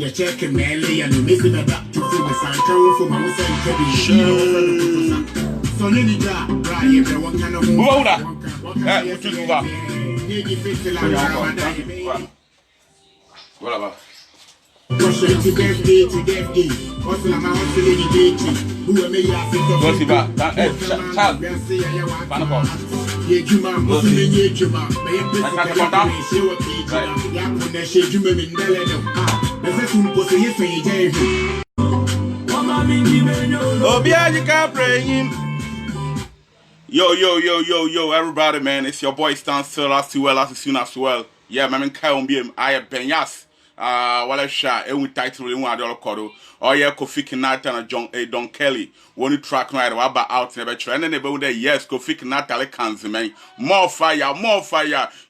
you're checking Melly and missing a back to film and count for my so any job, right? One kind of Hold on. Yo, everybody, man. It's your boy Stan Still as well as soon as well. Yeah, man, I am Benyas. Wala sha e with title we want all kodo or yeah Kofi Kinata and Don Kelly one track right about out never trend and about there yes Kofi Kinata like cans man more fire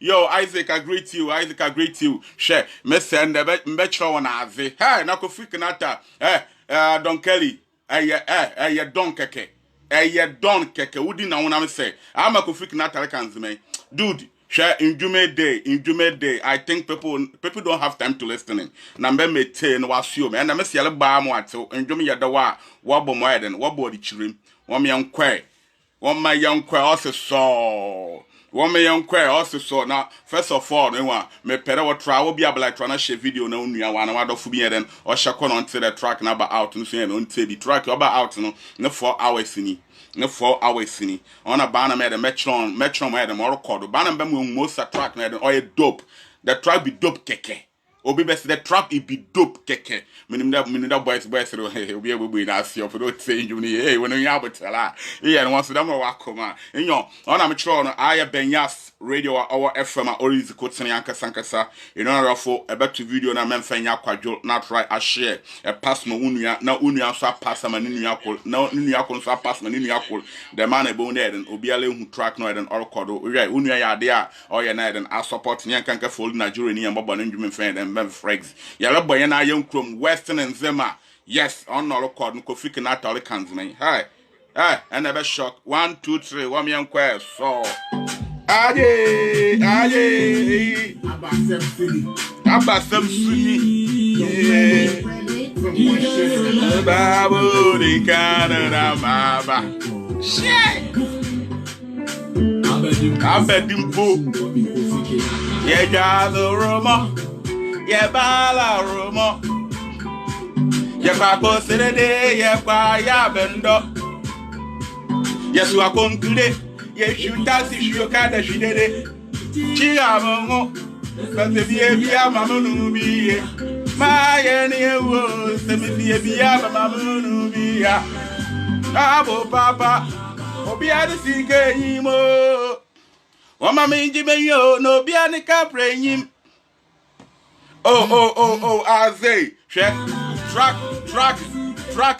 yo Isaac I greet you share me send the metro on aze hey na Kofi Kinata Don Kelly Don Keke Don Keke wudi na wona me say I'm a Kofi Kinata like cans man dude. Share in Jume Day. I think people don't have time to listen. Number me ten was you, and I miss yellow bar more so in Jume Yadawa, wobble more than wobble the children. One young quay. One my young quay also saw. One my young quay also saw. Now, first of all, no one me pedal travel be able to try to share video no new one of Fubi then or shakon on to the track number out and say on the track about out no 4 hours in. No 4 hours in on a banner made a metro made a more record. Banner most track made or a dope. The track be dope keke. Obi best the track it be dope keke. Meaning that boys hey we be nice for don't say you hey when you have tell yeah and once them work come you know on a metro I Benyas radio our FM or is quoting Sankasa you know for a better video na memfanya kwadwo na try a share a pass no unia na unia so pass am ni nua kol na nua kol so pass ni nua kol the man e bon there obi ale hu track no den or record we unia ya de a or ya na den a support nyan kanka for Nigeria ni mbabo na ndwum fan den mem fregs ya le boy na yan krom Western and Zema yes on no record no Kofi Kinata all cans man hi and never shock 1 2 3 one me quest so Aye Abba Samsuni Babu di Canada Maba Shit Abedimpo Ye the Roma Ye Bala Roma Ye Pako Sede Ye Paya Bendo Yes, you are concluded. Yes, you dance if you can't as you did it. Chiamo, but the Bia Mamunubi, my any was the Bia Mamunubi. Abo Papa, Obia the Sika Imo. Wama Minji no Biani Capre him. Oh, Aze, track,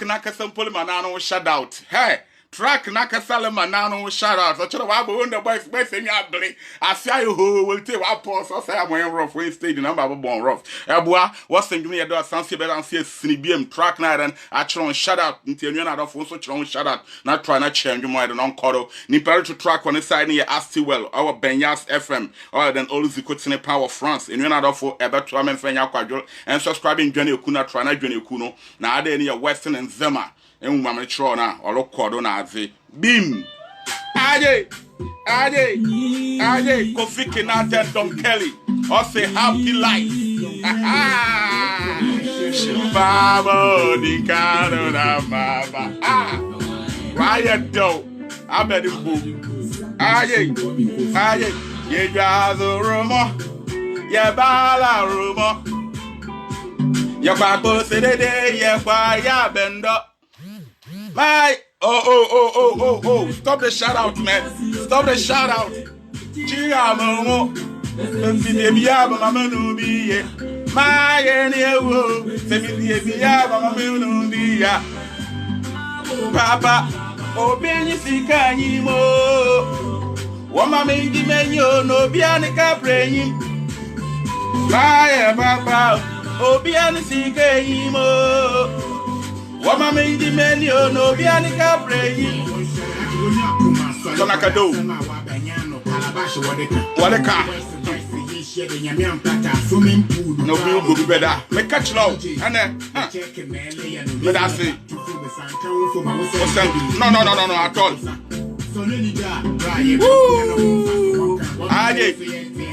Nakasam Pulimanano shut out. Hey. Track Nakasalama Nano shout out. So children wa bo the boys best in ya bele. I say you will take wa pause so say am rough way stage number born rough. Eboa what send me do asanse be dan say sinibiem track na then I chron shout out nti enu na do so chron shout out na try na change mo dey don call ni pare to track on the side near Asti well our Benyas FM or then always Kotine Power France enu na do for ebe to am fanya kwadwo and subscribing Johnny Okuna try na Johnny Okuno na ade near Western and Zema en mama tro na olo kodo na aze bim aje Kofi Kinata Don Kelly or say happy life Baba di Canada Baba riot do Abedimpo aje ye jazo romo ye bala romo ye Pako Sede ye kwa ya bendo my stop the shout out, man. Stop the shout out. Chiamo Bia Mamunubi my any wo Bia Mamunubi Papa Obeni Sika Nimo Wama Minji Menyo no Biani Capre him my Papa Obiani Sika Nimo Wama Minji Menyo no Biani Capre Sonakado Wadeka No me go be better. Me catch now. And me that say. No at all.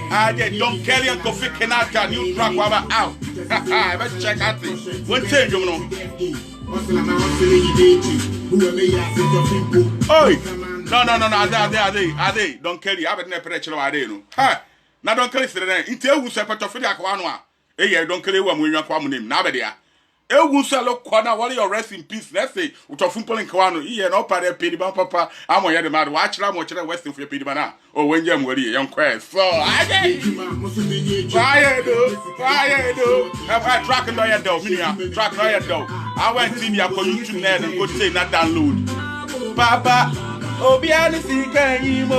Aye, Don Kelly and Kofi Kenata, new track waba out. Let's check out it. One change, you know. Oi, no, are they? Don Kelly, I haven't never preached about it. Ha, now Don Kelly said that. Until we separate of Filiakwana. Eh, Don Kelly, when we are coming in, Nabadia. Ewusalo kwana wali your rest in peace. Let's say utofumpo nkwano iye no pare pediba papa amo ye de mad watch la mo chere western for pediba na o wenje mwori yon quest so aye fire do I track no ya do minia track no ya do I went to your YouTube net and go say not download papa obiani sikanyimo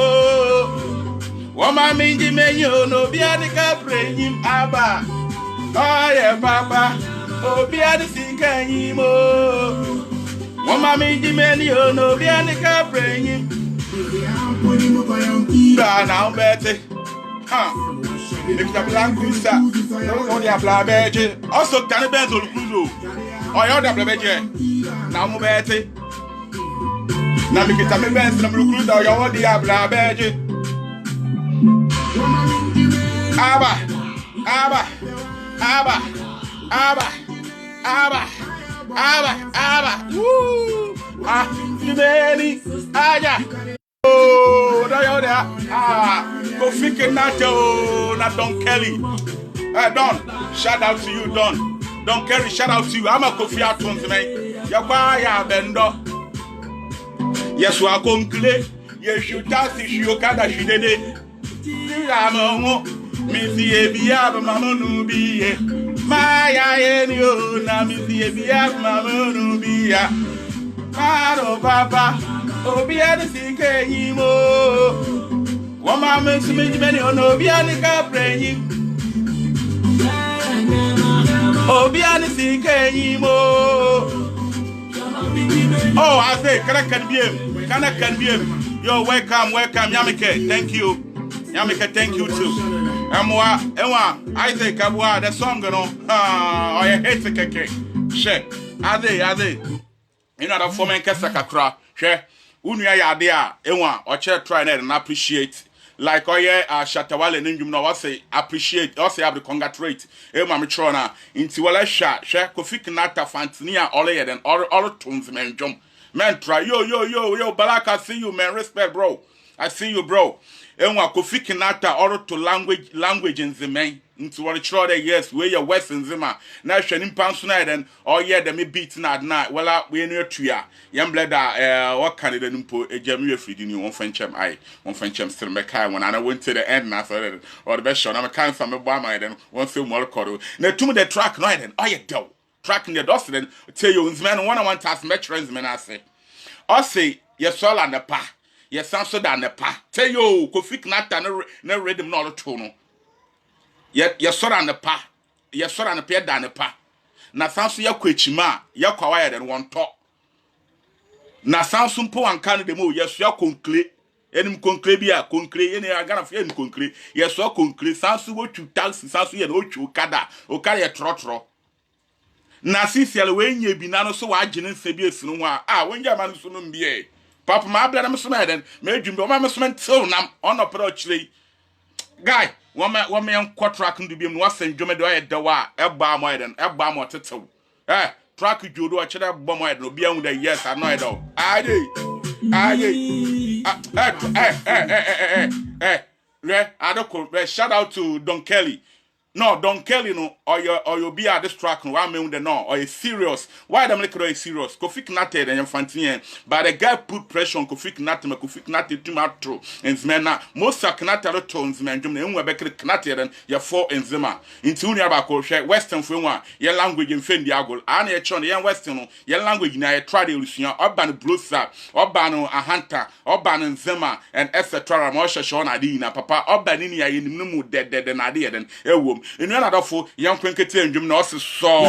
woma minji menyo no obiani ka prenyim aba oh yeah papa Obiani sikanyimo Wama miji meni ono Obiani ka prenyim Dana umbete Nikita blankusa Oni abla beje Also tani benzo lukuzo Oyo da blebeje Na umbete Na mikita mi benzo na lukuzo Oyo odi abla beje Aba. Woo. Jimeni. Aja. Oh, Kofi Kenata, na Don Kelly. Don, shout out to you, Don. Don Kelly, shout out to you. I'm a Kofi Atons, man. Ya bendo. Yes, wa konkle. Yes, you dance, you kada shidede. Yamo, Missy Ebia, Mamonubi. Maya enyo na misi biya mamunu biya Maro papa obiya ni sikanyimo Wama mensu meni ono obiya ni ka prenyim Obiya ni sikanyimo Oh I say kana kan biem Yo welcome Yamike thank you too Ewa, Isaac Abwa, the song, you know, or a hate keke. She, are they? You know, the foreman Kasakakra, she, Unia Yadia, Ewa, or chair try and appreciate. Like, oh yeah, Shatawale, and you know, I say appreciate, also have to congratulate Emma Mitrona into a shot, she, Kofi Kenata, Fantania, all and all tones, man, jump. Man, try, yo, Balak, I see you, man, respect, bro. I see you, bro. Enwa Kofi Kenata or to language in the main into what it's sure yes where your western zima na hwenim pansona den or yeah the me beat na well we near tuya yam bleda what can the nimpo ejami afidi ni one fenchem still me kai when I went to the end na so or the best shot I'm kind from me boy my then one film more coro na to the track no then oh yeah do tracking the dust then tell you man one task metrons men I say yes all and the pa yes, answer than the pa. Tell you, Kofi Kenata no read them not to no. Yet, yes, sir, and the pa. Yes, sir, and the pair than the pa. Na sansu ya kwechima, ya kwaya than one talk. Na sansu po and can the mo, yes, ya concrete. Enim concrete bia, concrete, any agana fear in concrete. Yes, so concrete, sansu what you tax, sansu ya no chu kada, o carry a trotro. Na since yellow when ye be nano so I didn't say be a sunwa. When your man sunum be. Papa, my blood, I'm smitten. Made you my smith till now on approach. Guy, one man quatrack to be was and Jomedo Dawa, Ebba Moiden, Ebba Motetto. Track you do a cheddar bomb, no beyond the yes, I know it all. I don't shout out to Don Kelly. No, Don Kelly, no, or you be at this track, no, I mean the no, or it's serious. Why them like it serious? Kofi Kenata and Fantine, but the guy put pressure on Kofi Kenata to my true. And Zmena, most of Kenata tones, man, you know, back to Kenata and your four in Zima. Into Niabako, Western film, your language in Fendiago, and a chon, young Western, your language in a tradition, urban blues, urban a hunter, urban Zima, and etc. Mosha Shona Dina, Papa, urban in Numu dead than idea than a woman. In another for young Quinkety and Gymnosis saw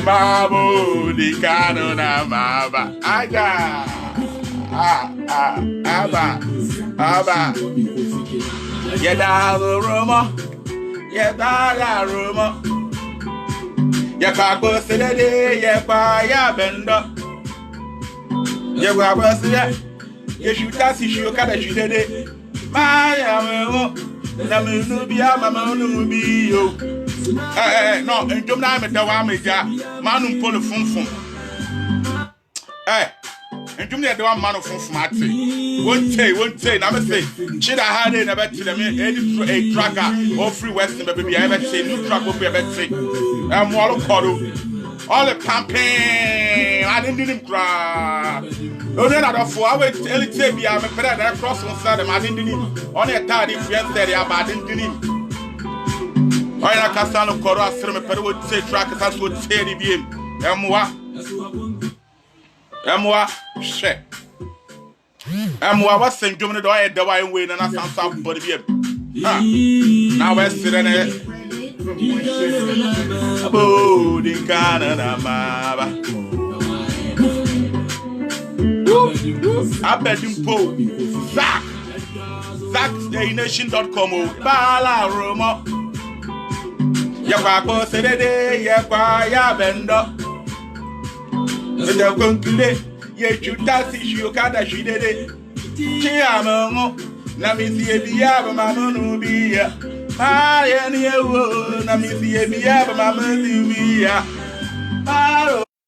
Babu di Canona Maba Aga Aba Aba. Yeda Roma. Yeda Roma. Yakwa Sedede, Yakwa Yabenda. Yakwa Sedede. Yeshuta Sishuka that you did it. Maya, Namubia, Mamma Nubio. No, and don't name it the Wamija, Manum Polo Fum. And do me the one man of Fumati. Won't say, never say. Should I had it about to them a tracker or free Western baby? I ever say new track will be a better say. I'm Wallo Coro. All the campaign, I didn't cry. No, no, no, for I will tell it to me. I'm a better than cross on Saturday. I didn't need only a tidy friend said, I didn't need. I can't stand a Coro, I would say trackers, I would say the beam. Emwa, shit. Emwa was saying, Germany, do I the wine win and I sound somebody here. Now we're sitting there. Oh, the Canada, I bet him po. Zach, ZachNation.com. Bala Roma. Yakwa Sedede, Yakwa Yabendo. The concluded, yet you touch you can't she did it. Chiamo, Namisi Biaba, Mamma Nubia. I am here, Namisi Biaba, Mamma Nubia.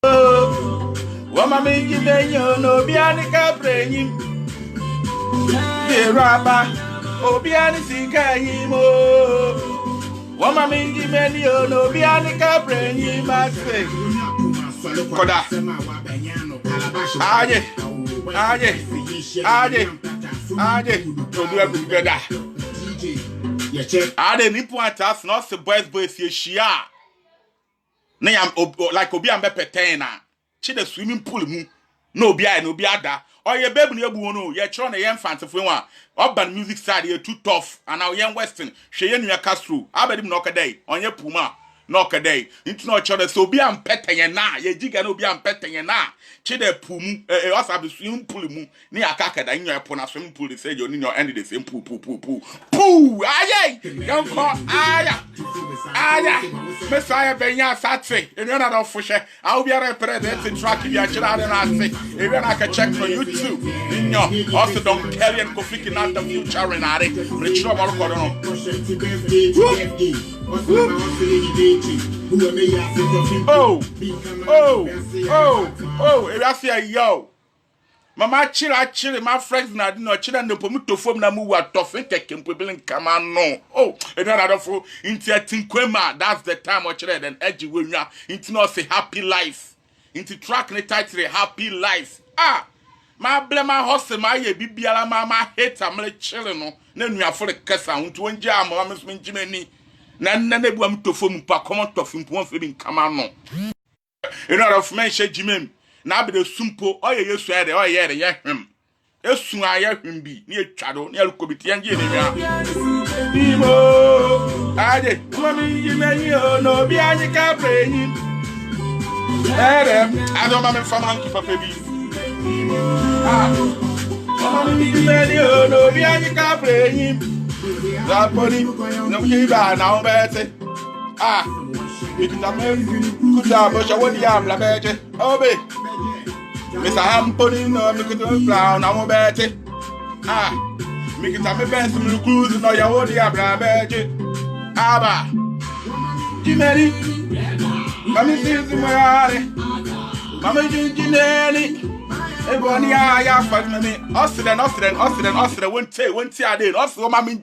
Oh, what my making you no Bianica praying. The rapper, oh Biani Sika, what my making you no Bianica praying, my say. Koda. Aje. To do everything together. Ade ni point us not the boys here shia. Na yam like obi am be peten na. Chi the swimming pool mu. No obi ada. Or ye baby no ebu no. Ye tro na ye mfantefo wa. Urban music side ye too tough and now ye western. Hwe ye nua Castro. Abedim no kadai. Onye Puma. No kadai. Into no chode so obi am peten na. Ye giga no obi am peten na. Chi the pool also be swimming pool mu. Ni akaka da nyo epo na swimming pool say you need your end the same pool. Aye. Don't call aya. Messiah benya satse. And you're not off for share. I'll be a representative track if you are children and say if you can check for YouTube. Also don't carry and Kofi Kinata the future in Ari. Rich Roman Cordon. If I say yo. Mama chill, my friends na no children no pomuto fom na mu wa tofin tekem pebelin kama no. Oh, another for into tinkwema. That's the time or children then edgy when you into no say happy life. Into track ne title happy life. My blame my hustle my ye bibiala mama hate am le chilling no. Na nua for the kasa unto onja am mama min jimeni. Na nebu am to fom pa come tofin pon febin kama no. Another for mention jimem. Na be the sumpo oye yesu ere oye ye hwem esu aye hwem bi na etwado na alukobiti anje ne nwa bimo ade mami yimeni no bi anyi ka prenyi ere ado mami fama nki papa bi mami yimeni no bi anyi ka prenyi za poni na mji ba na obete Kuda bo shawodi am la bete obe Mr. Hamponi no me could brown am bete me kita me ben some cruise no ya wodi abra bete aba Jimeli mami sisi moyare mami jinjineni eboni ya fa me osren won't say ade oso mami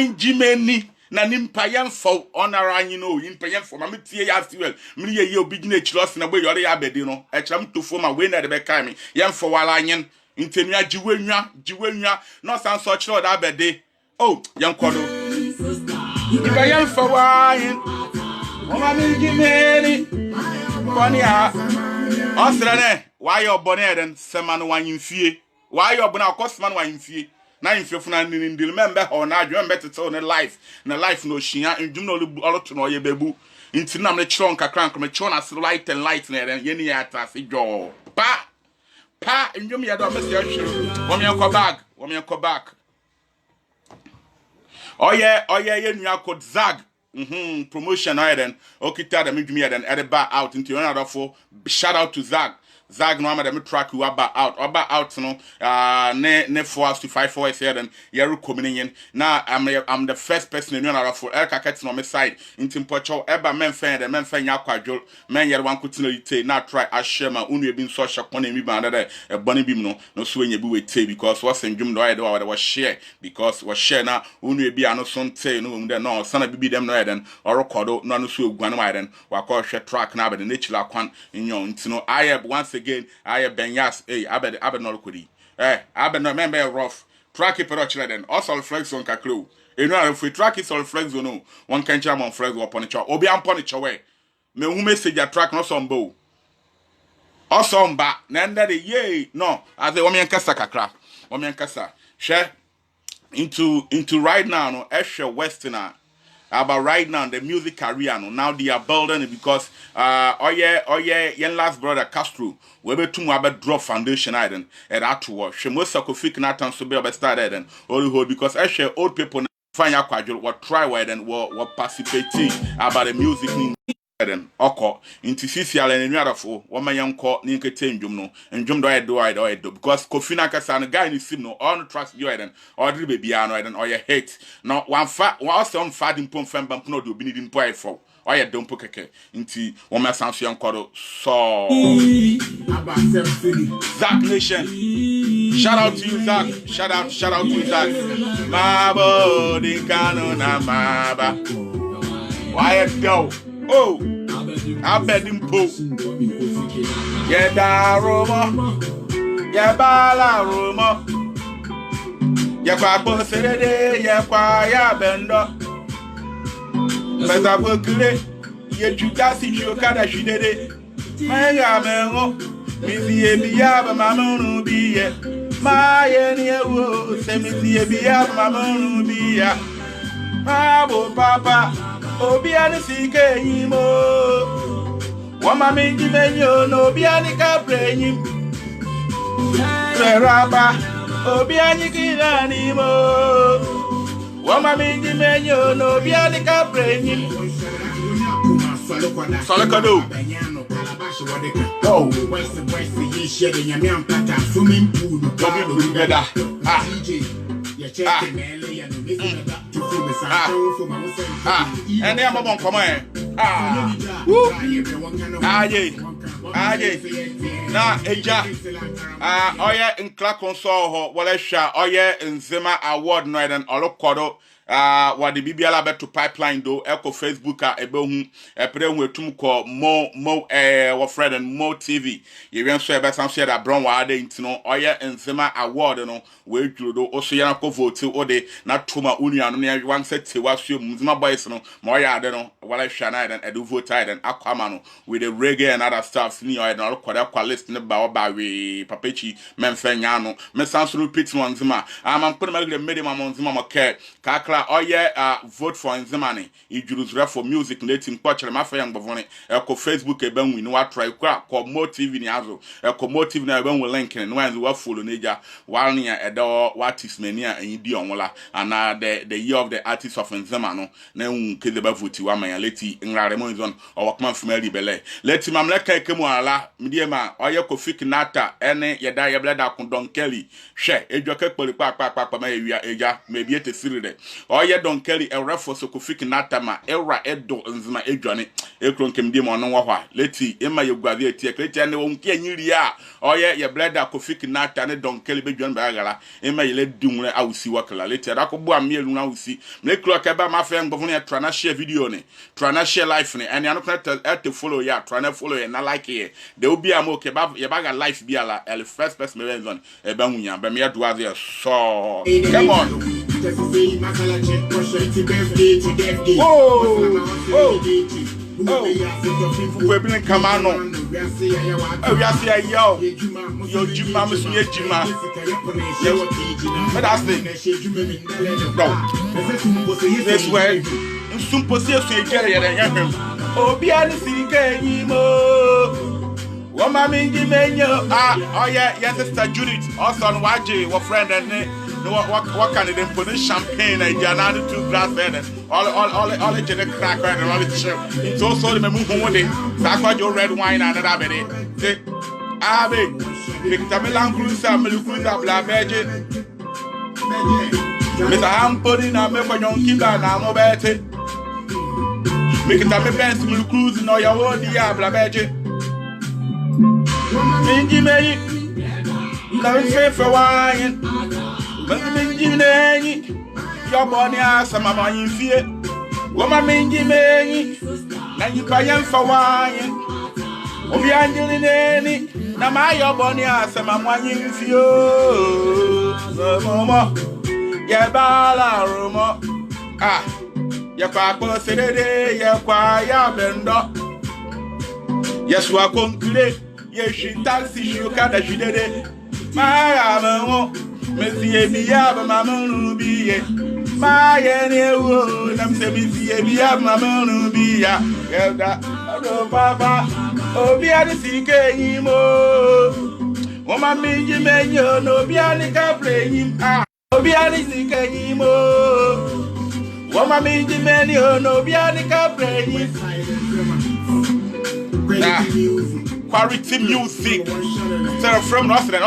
jimeni na nimpa yemfo onara anyi no nimpa yemfo ma metie ya siwel mri ye obi gina chiros na boy yore ya bedi no echram tofo ma we na de be kan me yemfo wala anyen ntenua jiwenwa no san so chiro da bedi oh yankodo nimpa yemfo wa anyen o ma mi gimeni boni a osrene why your boni den seman wanyimfie why your bona akosman wanyimfie na infefuna ndil membe ho na adwo membe tete on life na life no hia ndum no oloto no ye bebu nti na me chiro nkakran ko me chiro na light na ye ni ya atase dwo pa ndum ye do me se ahwere wo me ko bag me go back. Oh yeah, you called Zag. Promotion then. Okay, tell them me then at the bar out into another for shout out to Zag. Zag no ama track you about out no ne 4 hours to 5 hours here then yeru coming now I'm the first person in another for Elka Kets on my side in Timpocho eba men fan the men fan yakwadjo men yer wan kutino ite na try ashema unu ebi so shakone mi ba under a bunny beam no so enye bi we because what's in jum do I do was share because was share na unu ebi ano son tay no mu de no sana bibi dem no then or record no so guan wa then wa call share track na be the natural kwan in your ntino I once again I benyas abed no kodi abed no member rough track it per then also flex on kaklo if we track it all flex on one can jam on flex upon each other obi upon each way me who message your track no some bow awesome ba nanda the yay no as the woman kasa kakra woman kasa share into right now no Eshe Westerner about right now the music career no now they are building it because yen last brother Castro we be too about drop foundation item at that work she most sakofik na tan so be started and all hold because Eshe old people find out quite what try wide and what participate about the music then oko into CCL and any other for one man young call ni nkete ndwom no ndwom do because Kofi na kasa no guy ni sim no on trust you then or the baby ano then or your hate no one also on fad impom famba no do obi ni din boy for or your dompo keke into one man sound young call so Zach Nation shout out to you Zach shout out to you Zach mabo di kano na maba why go oh, I bet him po. Yeah, da Roma. Yeah, bala Roma. Yeah, kwa serede. Yeah, kwa ya bendo. Beta bokule. Ye juda si chokada shidede. Maya mengo. Misi ebiya ba mamunu biye. Maya ni ewo. Se misi ebiya ba mamunu biya. Mabo papa. Obiani sike yimo Wama mingi menyo no obiani kabre yim Reraba Obiani kirani mo Wama mingi menyo no obiani kabre yim Solekado Oh and they are more common. Na eja oya in Clark Console wala sha oya in Zema award no and olokodo what the BBL bet to pipeline do echo Facebook ebe epre hu etum ko mo wa friend and mo TV you wen so ebe sam share that brown wa ade ntino oya in Zema award no we judo o so yana ko vote o de na toma unua no ne wan set wa so Zema boys no mo ya ade no wala sha na and edu vote and akwama no with the reggae and other stuff ni oya no olokodo kwa list ne ba we papechi memfa nya no me sam so repeat one Zema am put me the medium am Zema mo ke kakra vote for Nzimani ijuruzura for music letting kwachere mafa yang bovone eko Facebook ebanwi no wa try kwa Mo TV ni azo eko Mo TV na ebanwi link ni wanzi wa follow neja walnia edo artist mania enyi onwola ana the year of the artist of Nzimano na hu kezeba vote wa manya leti nrare mo zone o wakman family bele leti mamleka ekemu ala mdiema oye Kofi Kinata ene yeda yebleda kun Don Kelly hwe edwoke kpoli pa ma ewia eja mebi etesiride oye Don Kelly e reference Kofi Kinata ma era edo nzima edwane ekron kemdiem ono wahwa leti ema yegwade etie kleti ne wonke anyiri a oye yebleda Kofi Kinata ne Don Kelly bedwane ba agala ema yele dunwe awusi wakala leti adakobua mielu na awusi mlekro keba mafa ngbovone ya trana share video ne trana share life ne ene anokna te follow ya trana follow ya na like ye de obi am keba ye baga life bi ala el first person me zone e ba hunya ba me ya do there so come on we've been come on. Oh, yes, yeah, yo, Juma, Miss Juma. But that's it. No, this way, soon possess a carrier and oh, be honest, Woman, oh, yeah, yes, Sister Judith, also on Waji, our friend, and No, what kind of them put in champagne and janani 2 glass bed and all the gin crack and all the chip. It's also the move one day. That's why your red wine and that baby. Say, Abe, Victor Milan Cruiser, Melucruza, Bla Magic. Mr. Ham putting a member young Kiba and I'm about it. Make it a me best Melucruz in all your own Diabla Magic. Mingy May, love say for wine. But Mingy, your body has some of my fear. Woman Mingy May, now you buy for wine. Obi Angelini, now my your body has some of my fear. Mama, ya bala rumo. Ah, ya papa said, ya kwaya bendo. Yes, we are concluded. Yes, she taxi, she can't she did it. My ammo, Monsieur Biab, Mamma Rubia. My any wood, I'm saying, Monsieur Biab, Mamma Rubia. Get that, oh, Papa, oh, be at the CK, Woman, me, you may no Bianica play him. Ah, oh, be at the CK, Woman, me, you may no Bianica play him. Quality music. Sarah from Austin.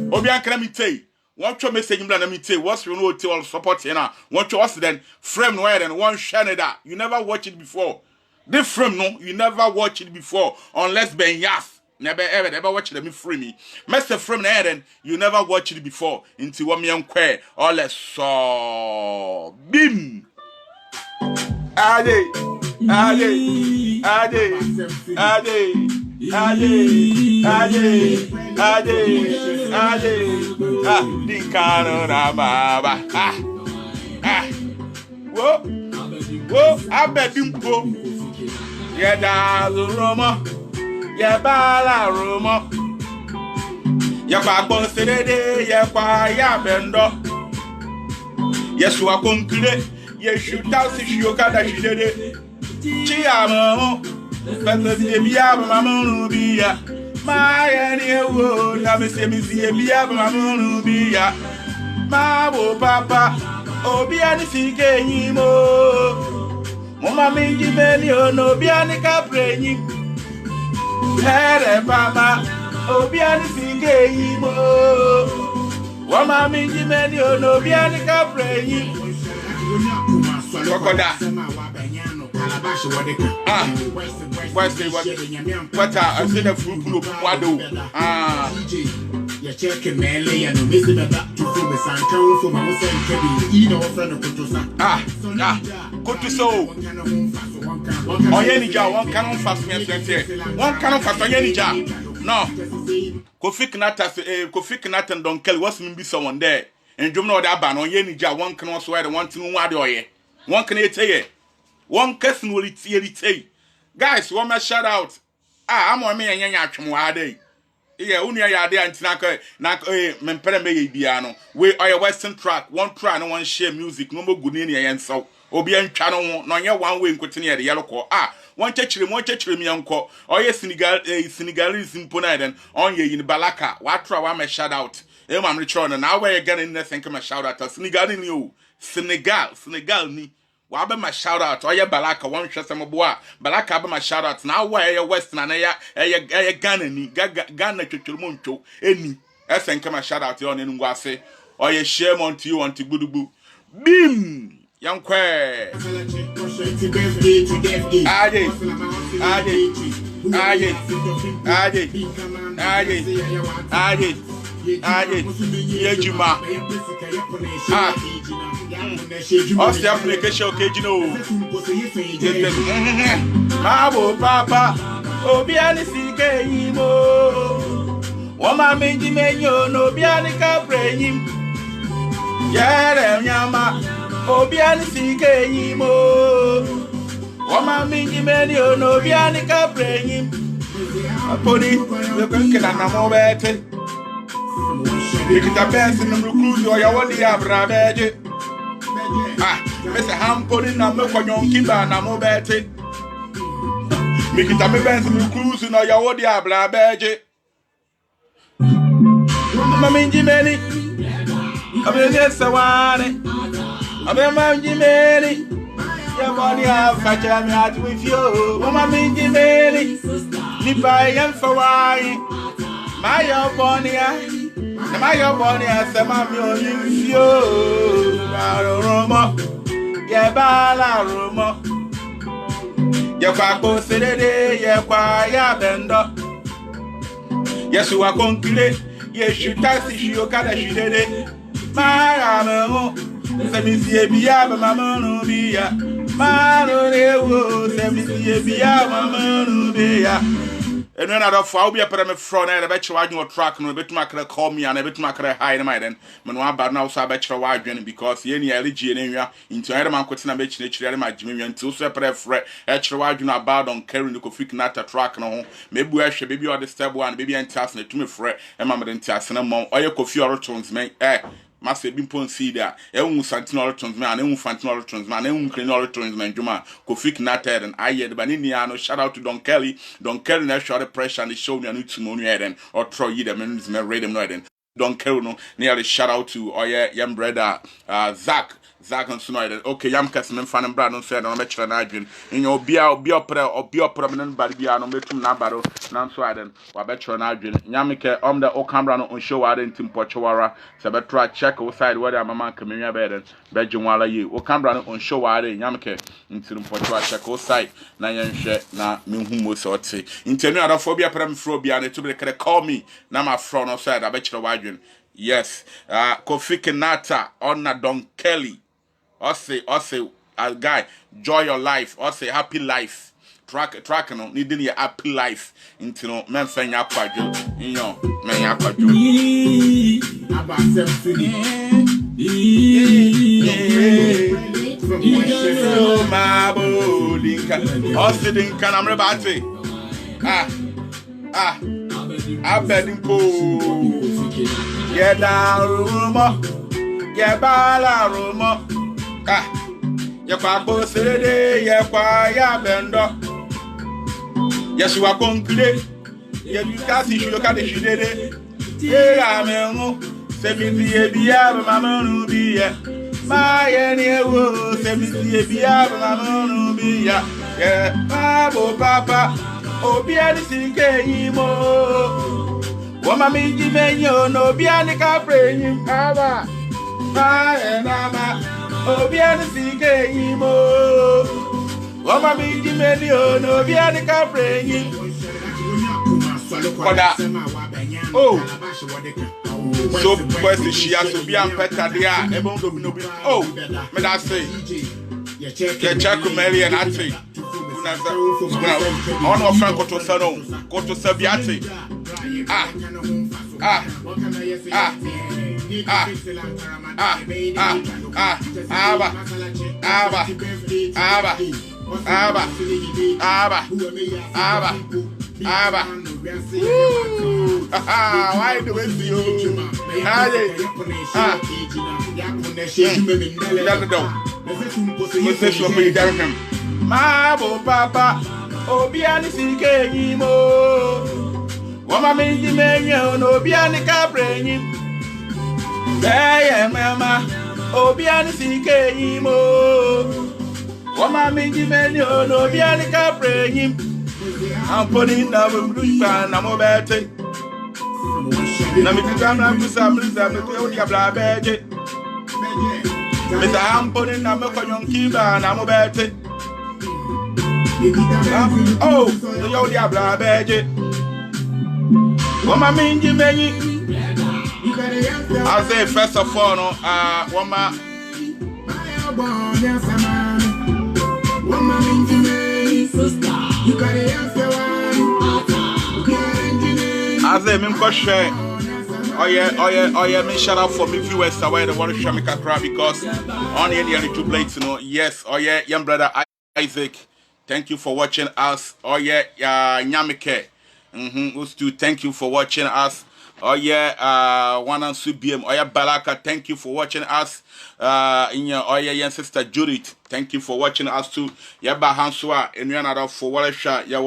Obian can me tell. One show message in me tell. What's your no tell support here now? One show Austin frame no and one Shanada. You never watch it before. This frame no, you never watch it before unless Ben Yas. Never watch it me free me. Master frame no and you never watch it before until one young queer or less so bim. Ade. Ah, Dicano na baba. Whoa, I bet him go. Yeah, da Roma. Yeah, bala Roma. Yeah, Papa said, yeah, ya bendo. Yes, you are concluded. Yes, you tell si you can't she did it. Chiamo, but the Biab, Mamma Rubia. My any wood, I miss him, Biab, Mamma Rubia. Mabo, Papa, Obiani CK, Mamma Mingy Melio, no Bianica praying. Pere, Papa, Obiani CK, Mamma Mingy Melio, no Bianica praying. What I said a fruit of Wado. You're checking Melly and missing about to film the sun count for my son, you know, friend of Kutusa. Good to so. Oh, Yenija, one cannon fast me, one cannon fast on Yenija. No, Kofi Knat and Don Kelly was be someone there. And you know that ban on Yenija, one can swear the one to Wadoye. One can say, one person will it. Guys, one more shout out. I'm on me and Yachum. Yeah, only a day and Tanaka, Mempere Biano. We are a Western track, one try, no one share music, no more good in and so. Obian channel, no, yeah, one way in continue the yellow core. One church, me uncle, or yes, Senegalese in Punaden, on ye in Balaka. What try one shout out. I'm Richard, and now we're getting the thank you, shout out to Senegal in you. Senegal ni. Wabe my shout out, or ya Balaka, one shot some bois. Balaka be my shout out. Now where ya Western and ya Ghana ni Ghana Chumuncho, any. I thank you, my shout out to you on Nwase, or ya share on to you on Tibudubu. Bim! Young queer. Yejuma. What's the application? Okay, you know. Mabo Papa, Obiani CK, Wama Minji Menyo, no Bianica praying. Yama, Obiani CK, Wama Minji Menyo, no Bianica praying. A pony, we're going to get a better. You get a best in the recruit or your one diabrabe. Mr. Ham putting a milk on your kimba and I'm about it. Make it a best in the recruit or your one diabrabe. Mamma Jimmy, Yes, I want it. I'm a man, Jimmy. Your body, I'll catch me out with you. Mama, me, Jimmy. If I am for why, my your bonny, my your bonny, I said, Mammy, you, Roma, Yabala, Roma. Yakwa Sedede, Yakwa Bendo. Yes, you are concluded. Yes, you taxi, you can did it. My amo, Semisia Bia, Mamma Nubia. Mano, Semisia Bia, Mamma Nubia. And when I don't fall, be a pyramid front, I bet you I do a track and a bit macra call me and a bit macra hide my then. Manuan bad now, so I bet you why because any LG area into Adam Quatina Bitch nature, my Jimmy and two separate fret, extra wide you about on carrying the coffee nata track no. Maybe I should baby or the step one, baby and task to me fret, and mamma and task and a mom, or your coffee or tones, man. Master Bimpon see that, Santinol Transman, Fantinol Transman, Crinol Transman, Juma, Kofik Natter, and I had Baniniano. Shout out to Don Kelly. Don Kelly, now shot the pressure and he showed me a new Timonian or Troy Yedem and Redem Noiden. Don Kelly, no, nearly shout out to young brother Zach and Snoiden. Okay, Yam Casman fan and Brandon said on a metro and Adrian. In your be opera or be prominent by the Ano Metum Nabaro, Nanswiden, or Betro and Adrian. Yamike on the Ocambrano on show out in Tim Pochawara, Sabetra check outside where I'm a man coming a bed and Bejuala you. Ocambrano on show out in Yamike into the Pochwa check outside. Nayan share na Muhumo sorty. Intenu adophobia peremphobia and to be call me. Nama front outside, I bet you Adrian. Yes, Kofi Kenata on Don Kelly. I say, a guy, joy your life. I say, happy life. Track, no, needing your happy life. Into no, men saying, Aquajo, men Aquajo. I'm betting pool. Yeah, down rumor. Yeah, bala rumor. Ya papa Sedede, ya kwa ya bendo. Yes, you are concluded. Ya you can't see you can see it. Yeah, I'm Semisi Bia, Mamma Nubia. My any wo, Semisi Bia, Mamma Nubia. Yeah, Papa, Obiani Sikemo. Woman, me, Jimenyo, no Biani Capri, Papa. My Mama. Obiani Sikemo. Wama mi Jimenyo, no Biani Capri. Oh, so question she has to be a better there. Oh, may I say, check Mary and I say, on of Franco to Sano, go to Sabiati. Why do we see you? Mabo Papa, Obiani Sikemo. Wama minji menyo no Obiani Capri. Hey, Mama, Obiani Sikemo. Wama minji menyo no Obiani Capri. I'm putting up a blue pan, I'm a better. Namikam, Mr. I'm putting up a conjunctiva, and I'm a better. Oh, the Yodia Badge. What my mean, Jimmy? I say, first of all, no, woman. I say, Mim share. Oh yeah, me shout out for me viewers away the want to share me kakra because on the two blades, you know. Yes, oh yeah, young brother Isaac. Thank you for watching us. Oh yeah, Nyamike. Thank you for watching us. Oh yeah, one and BM. Oh yeah, Balaka. Thank you for watching us. In your oh yeah, sister Judith. Thank you for watching us too. Yeah, Bahanswa. And you another for Wallisha. Yeah,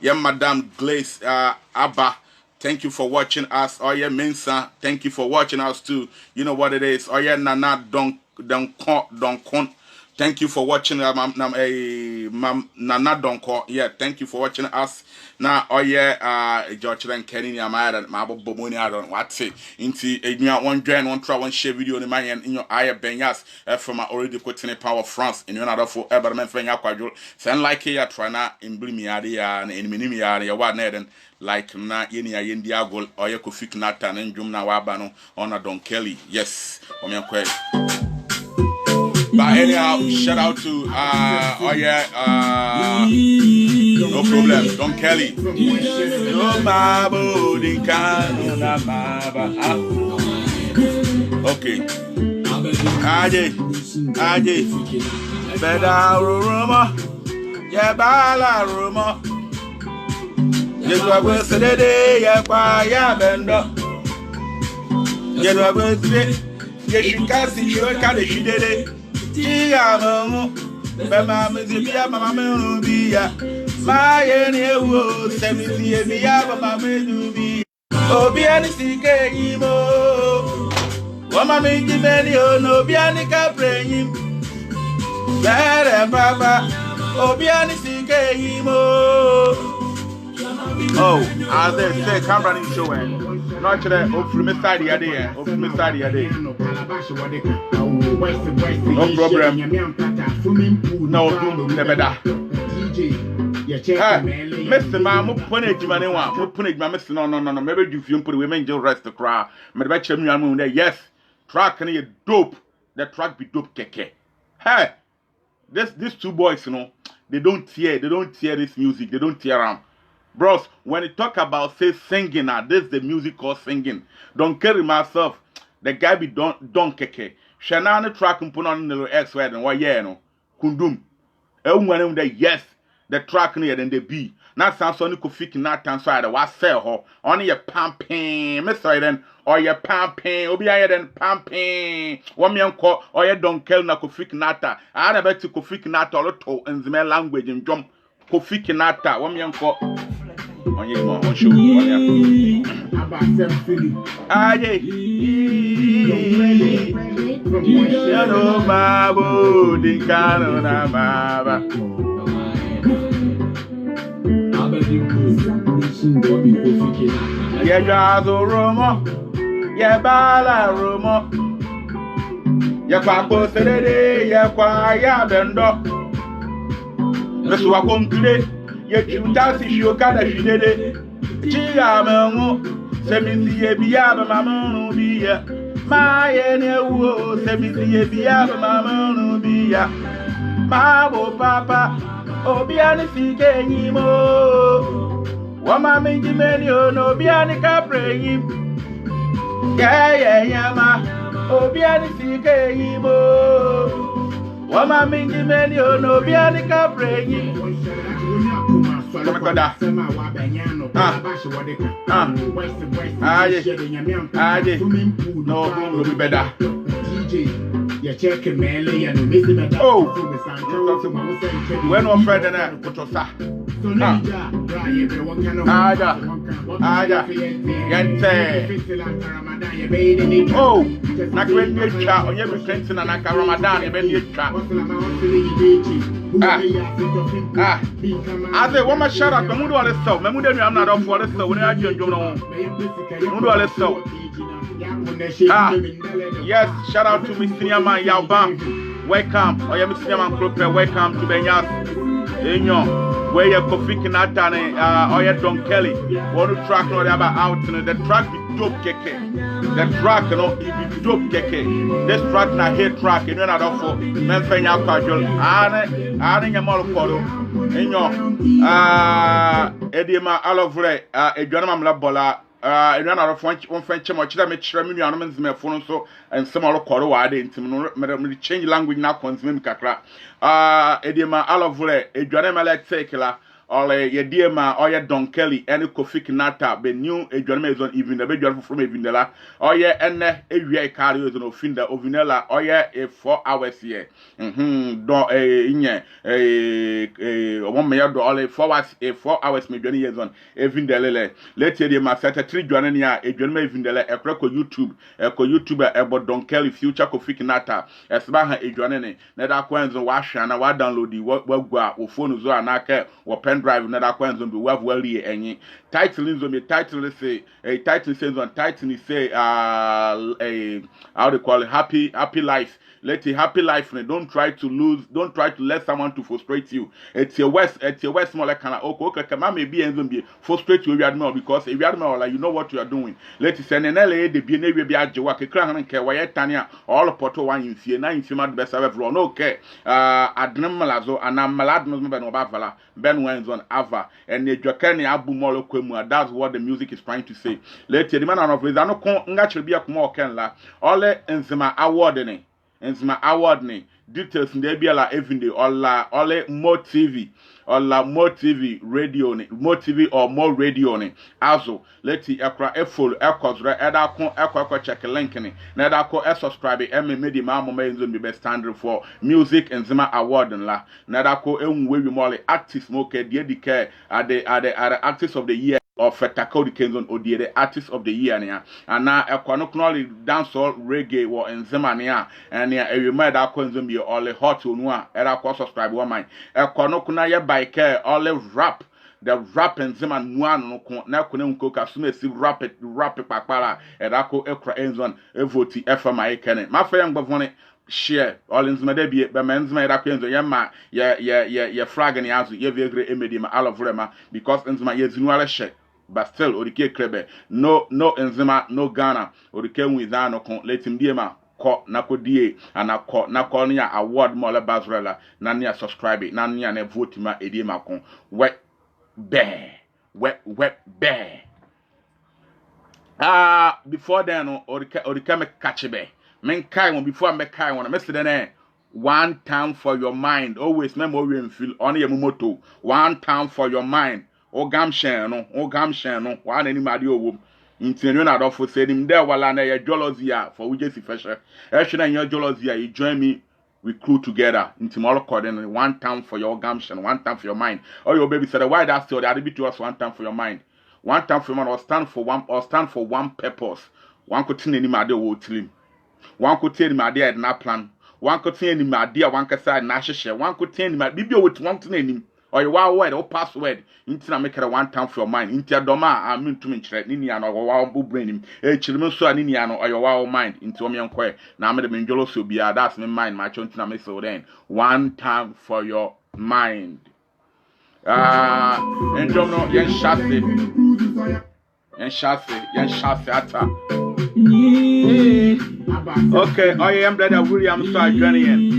young Madame Glaze. Abba. thank you for watching us. Oh yeah, Mensa, thank you for watching us too. You know what it is. Oh yeah, Nana don't. Thank you for watching Nana Donko. Yeah, thank you for watching us. Now, oh yeah, George and Kenny, I'm at my bomoni. I don't want to into a one join, one try, one share video in my hand in your eye, Benyas, from my already quitting a power of France in another for Eberman Fenya Quadro. Send like here, try not in Blimiadia and in Minimiadia, what Neden, like na yeni India goal, or you could fix Nathan and Jumna Wabano on a Don Kelly. Yes, on your question. But anyhow, shout out to no problem, Don Kelly. Okay. Aje. Beda Roma. Ya bala Roma. Yedwa gwe ya kwa ya bendo. Yedwa gwe ye shikasi shiweka de shidede. Tia mamu, bema mzibia mama menubia. Maye ni ewo, semisi ebia mama menubia. Obiani sike imo, wama mingi meni ono, obiani kapre Bere papa, obiani sike imo. Oh, as they say, camera in show not today. Hopefully, Miss Sadi are there. Hopefully, Miss Sadi are there. No problem. No, never that. Hey, Mr. Man, I'm putting it, man. I'm putting it, man. Mr. No. Maybe you feel put women just rest the crowd. Maybe I tell me, yes, track can you dope. The track be dope, keke. Hey, these two boys, you know, they don't tear this music. They don't tear them. Bros, when you talk about say singing, this is the music called singing. Don't carry myself. The guy be don keke. Shanana track and put on the X word and why no. Kundum. Everyone that yes, the track near then the B. Not sound so could fix not answer what sell her. Only a pumping, Mr. Then or your pumping, or be higher than pumping. 1 million call or you don't kill na could fix nata. I never to could fix nata or to in the language and jump. Kofi Kinata, 1 million call. On your mom, on show. Aye, Yano Mabu, the Canona Maba. Yajazo Romo, Yabala Romo, Yapapo Sede, Yaqua Yabendo. Let's walk on today. Yet you dance if you can as you did it. Chiamamu, Semisi Biaba Mamma Bia. My Eneo, Semisi Biaba Mamma Bia. Mabo Papa, Obiani Sikenimo. Wama Mingi Menio, no Biani Capre. Yama, Obiani Sikenimo. Wama mingi meni ono biani kaprenyi. Aye. No, be better. Oh, when we're Friday night, put us up. Oh, not when you chat on every friend and I can Ramadan, and then you chat. I say, one more shout out, Mamudu Alesso. Mamudu, I'm not off for the so when I join you. Mamudu Alesso. Yes, shout out to Mr. Yaman Yalbam. Welcome. I am Mr. Yaman Krope. Welcome to Benyas. Where you're Kofi Kinatane, or you're Don Kelly. What the track no about out, the track be dope keke. The track, you know, it be dope keke. This track na hit track, you know, not for men fenya kwajol. Ane yamal kodo. Edema alovre, Edwana Mlabola. And run out of one French much that makes me ornaments me phone so and some other quarter wide into change language now consume kakra. Edema alovre, a Joanna Malek Sekela, ole ye die ma oye Don Kelly ene Kofi Kinata be new edwane ezon even the be dwane from even the la oye ene ewie carry ezon ofinda ovinela oye 4 hours here do inye one me do ole 4 hours me dwane ezon even the lele let ye ma set 3 dwane ne a edwane ma even the le ekra ko YouTube ebo Don Kelly future Kofi Kinata esba ha edwane ne na da kwanzo wa hwa na wa download wa gwa wo phone zo anaka wo pen drive na da kwanzo be wa wali enyi title nzo me title say a title says on title say how they call it happy life. Let a happy life. Don't try to let someone to frustrate you. It's your west more like okay, maybe and be frustrate you because if you are like you know what you are doing. Let it send an LA the be navy be ajewa ke kran ke why tania all poto one in fear na in fear best everyone okay adnem malazo anam malad no be no bavala ben wens on ava and the jokani abu molo kwemu. That's what the music is trying to say. Let the man of is no kon nga chirbi akuma okenla ole enzima award ni enzima award ni details nde bia la everyday ole Mo TV Mo TV radio ni Mo TV or Mo radio ni azo leti ekra e follow e kozre e da kon ekwa check link ni na da ko e subscribe e me medi ma mo enzo be standard for music enzima award la na da ko enwe wi mole artist mo ke die dike are the artist of the year of Takodi Kenzon Odie, the artist of the year, and now a quanoknolly dancehall reggae or enzima near, and near a reminder that Quenzon be all a hot to noir, and I could subscribe one mine. A quanoknaya by care, all a rap. The rap and Zeman one na kunem coca sumesi rapid papala, and I could ekra enzon, evoti FMI Kenneth. My friend Bavone. Share all in Zmadebi, but men's made up in the Yama, ya frag and yazu, ye vigre emedima, all of Rema, because in my years in share. But still, Orike Krebe, no enzima, no Ghana, Orike with Zano, let him diema, ko nako die, and a ko nakonia award mola bazrella, nania subscribe, nania ne votima edema con, wet bear. Before then, Orike me catch be. Men kai one before me kai one. Me say then one time for your mind. Always remember we feel on your moto. One time for your mind. O gam shen no. One anybody o. Intinu na do for say him there wala na your jealousy for we just fashion. E na your jealousy you join me we crew together into all according one time for your gam shen, one time for your mind. Or your baby said why that story I be to us one time for your mind. One time for your mind or stand for one purpose. One could tin anybody o tilim. One could tell him idea na plan. One could tell him idea one could say na share. One could tell him bibio with one to name or your wow word or password. Into make it one time for your mind. Into your doma I mean to mention Ninian or wow brain him. A children so Ninian or your wow mind into me unquare. Now made the Menjolo so be that's my mind, my children to make so then. One time for your mind. And don't know yen shafe ata. Okay, I am brother William Sam.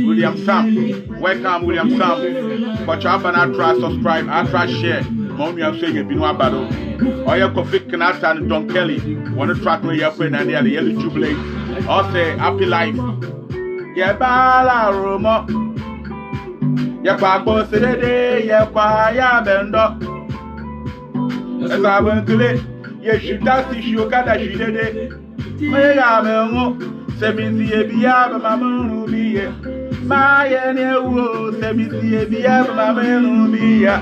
William Sam. Welcome, William Sam. But you have an try subscribe, try share. Mommy, I'm saying you've been one battle. I am Kofi Kinata and Don Kelly. Want to track me up and the yellow jubilee. I say happy life. Yeah, bala romo. Yeah, Papa said it, yeah, Paya Bendo. As I went to it, yes, you that's the show that she did it. Oya memo sebisi ebia ba mamunu biye ma ye ne wo sebisi ebia ba mamunu biya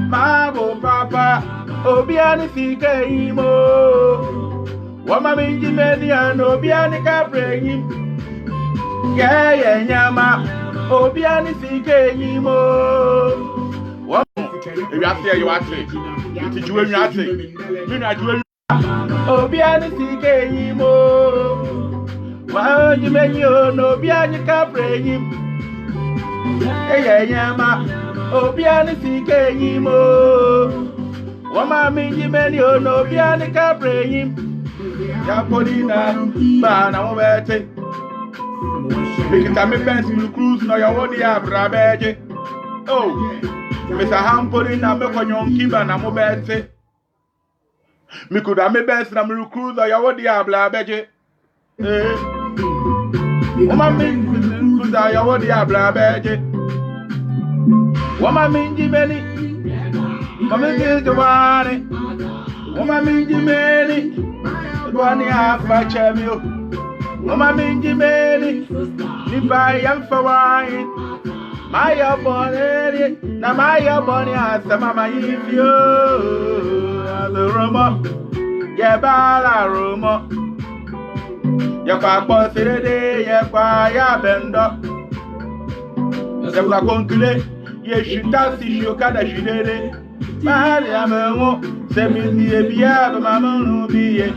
ma go papa obia ni sika imo wa ma minji media no obia ni ka preyim ye nyama obia ni sika imo wa e ya se you ate ti juwe mi ate mi na juwe Obiani sike yimo wa yimenyo no obiani ka preyim nyama obiani sike yimo wa ma mi yimenyo no obiani ka preyim ya podina ba na mo bete bikita me fancy cruise no ya wodi abrabeje oh Mr. Hampolina me konyonki ba na mo bete me could have me best na me cruise or ya wodi abla beje Wama mi kuza ya wodi abla beje Wama mi njimeni Mama did the one. Woman mingy many. One half by chamio. Woman mingy many. Nipa yam for wine. My bonnet. Na my bonnet has the mama if you. The rumor. Yeah, bala rumor. Ya kwa sirede ya kwa ya bendo. Ya kwa konkule ye shita si shoka shidede. Mahali amengo semisi ebia bamanu biye.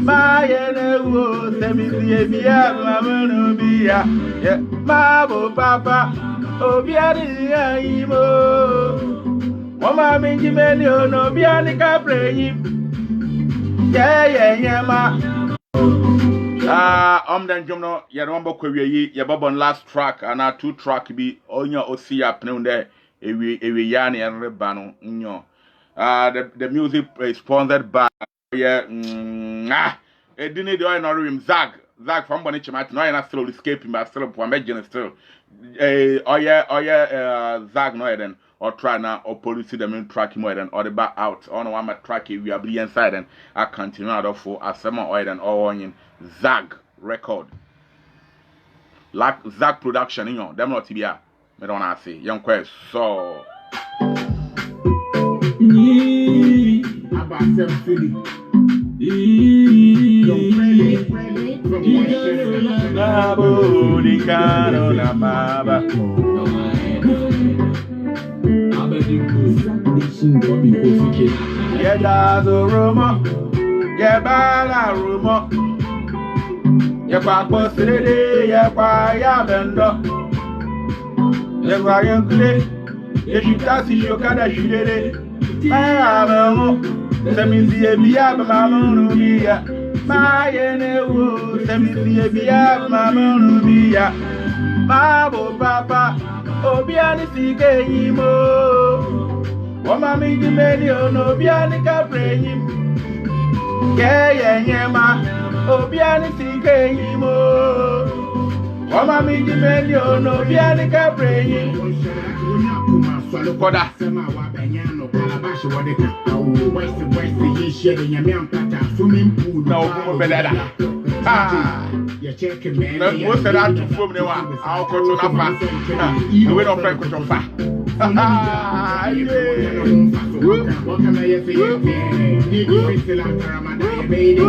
Mayene wo semisi ebia bamanu biya. Ya mabo papa obiari ya imo. Mama minji meni ono biani kapreyi. Yeah ma. Then Jumno, ya number query, ya bob on last track, and our 2 track be on your Osia Pneu there, Ewi Yani and Rebano, the music is sponsored by, it didn't do an Zag from Bonichimat, no, and I still escaping, but still, I'm still, Zag no, then, or try now, or police them in track more than, or the back out, on one track, we are be inside, and I continue for a summer oil and all onion. Zag record. Like Zag production, you know, them not TBA. Me don't wanna say. Young quest. So About self-feeling. yeah, that's a rumor. Yeah, bad rumor. Ya kwa posirede ya kwa ya bendo. Ya kwa yankule ya shita si shoka shidede. Ma amengo semisi ebia bamanu biya. Ma yene wo semisi ebia bamanu biya. Ma bo papa obiani sike yimo. Wama mingi meni ono obiani kapreyi. Yeah ma. Obiani sike yimo. Wama mingi meni ono obiani kapreyi. Koda. Na obumo beleda. Na mo se da tu fom ne wa. Aw ko to na fa. Na we no fa ko to fa. What can I say? You feel like Ramadan, baby.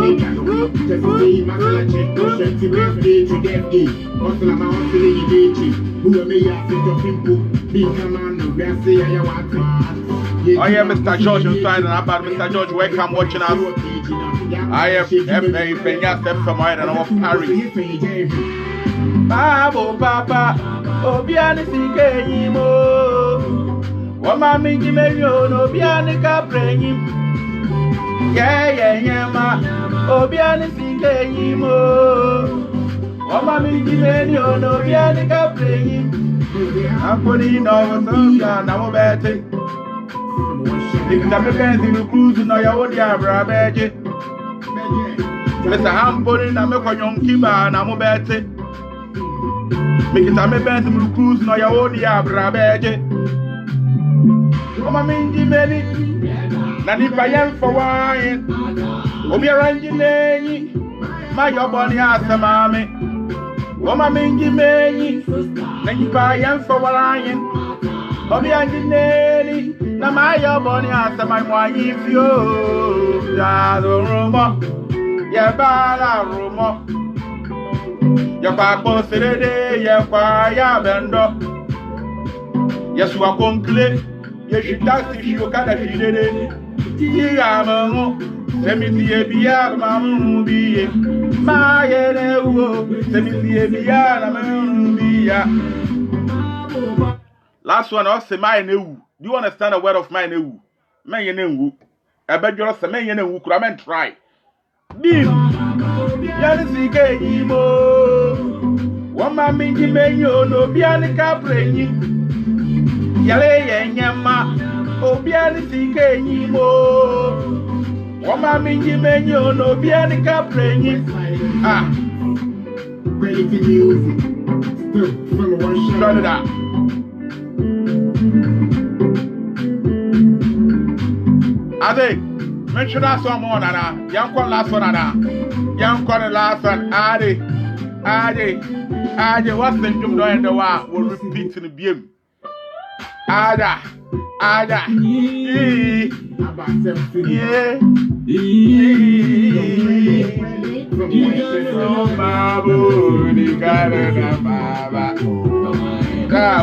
Just see my collection, push to birthday to death day. Hustle my hustle in the who may have to people. Big man, we are saying I want to. Oh yeah, Mr. George inside and about Mr. George, welcome watching us. I am F.A. Peña, step from my and I'm Paris. Babo Papa, Obiani Sike Yimo. Wama mingi menyo no obiani kapreyi. Yeah ma. Obiani sike yimo. Wama mingi menyo no obiani kapreyi. Amponi no wasonga na mo bete. Nikita me benzi no cruise no ya wodi abra beje. Mesa hamponi na me kwanyonkiba na mo bete. Nikita me benzi no cruise no ya wodi abra beje. Oma mingi meni na nipa yam for wine. Obi aranji nenyi ma yoboni asamame. Oma mingi meni na nipa yam for wine. Obi aranji neni na ma yoboni asamame mwanyi fio. Ya do rumo ya bala rumo. Ya kwa posirede ya kwa ya bendo. Ya suwa konkle ye shita si shoka shidede. Tiya amengo semisi ebia bamanu biye. Ma yene wo semisi ebia bamanu biya. Last one, I say my new. Do you understand the word of my new? Man yene. I bet you say man yene. Could I mean try? Dim. Yani sike yimo. Wama mingi menyo no biani kapreyi. Yale yenyama. Obiani sike yimo. Wama mingi menyo no biani kapreyi. Ah. Ready for music. Still from the one shot. Turn it up. Ade, mention that some more, Nana. Young call last one, Nana. Young call the last one, Ade. What's the jump down in the wall? We'll repeat in the beam. Ada. About 7 Yeah.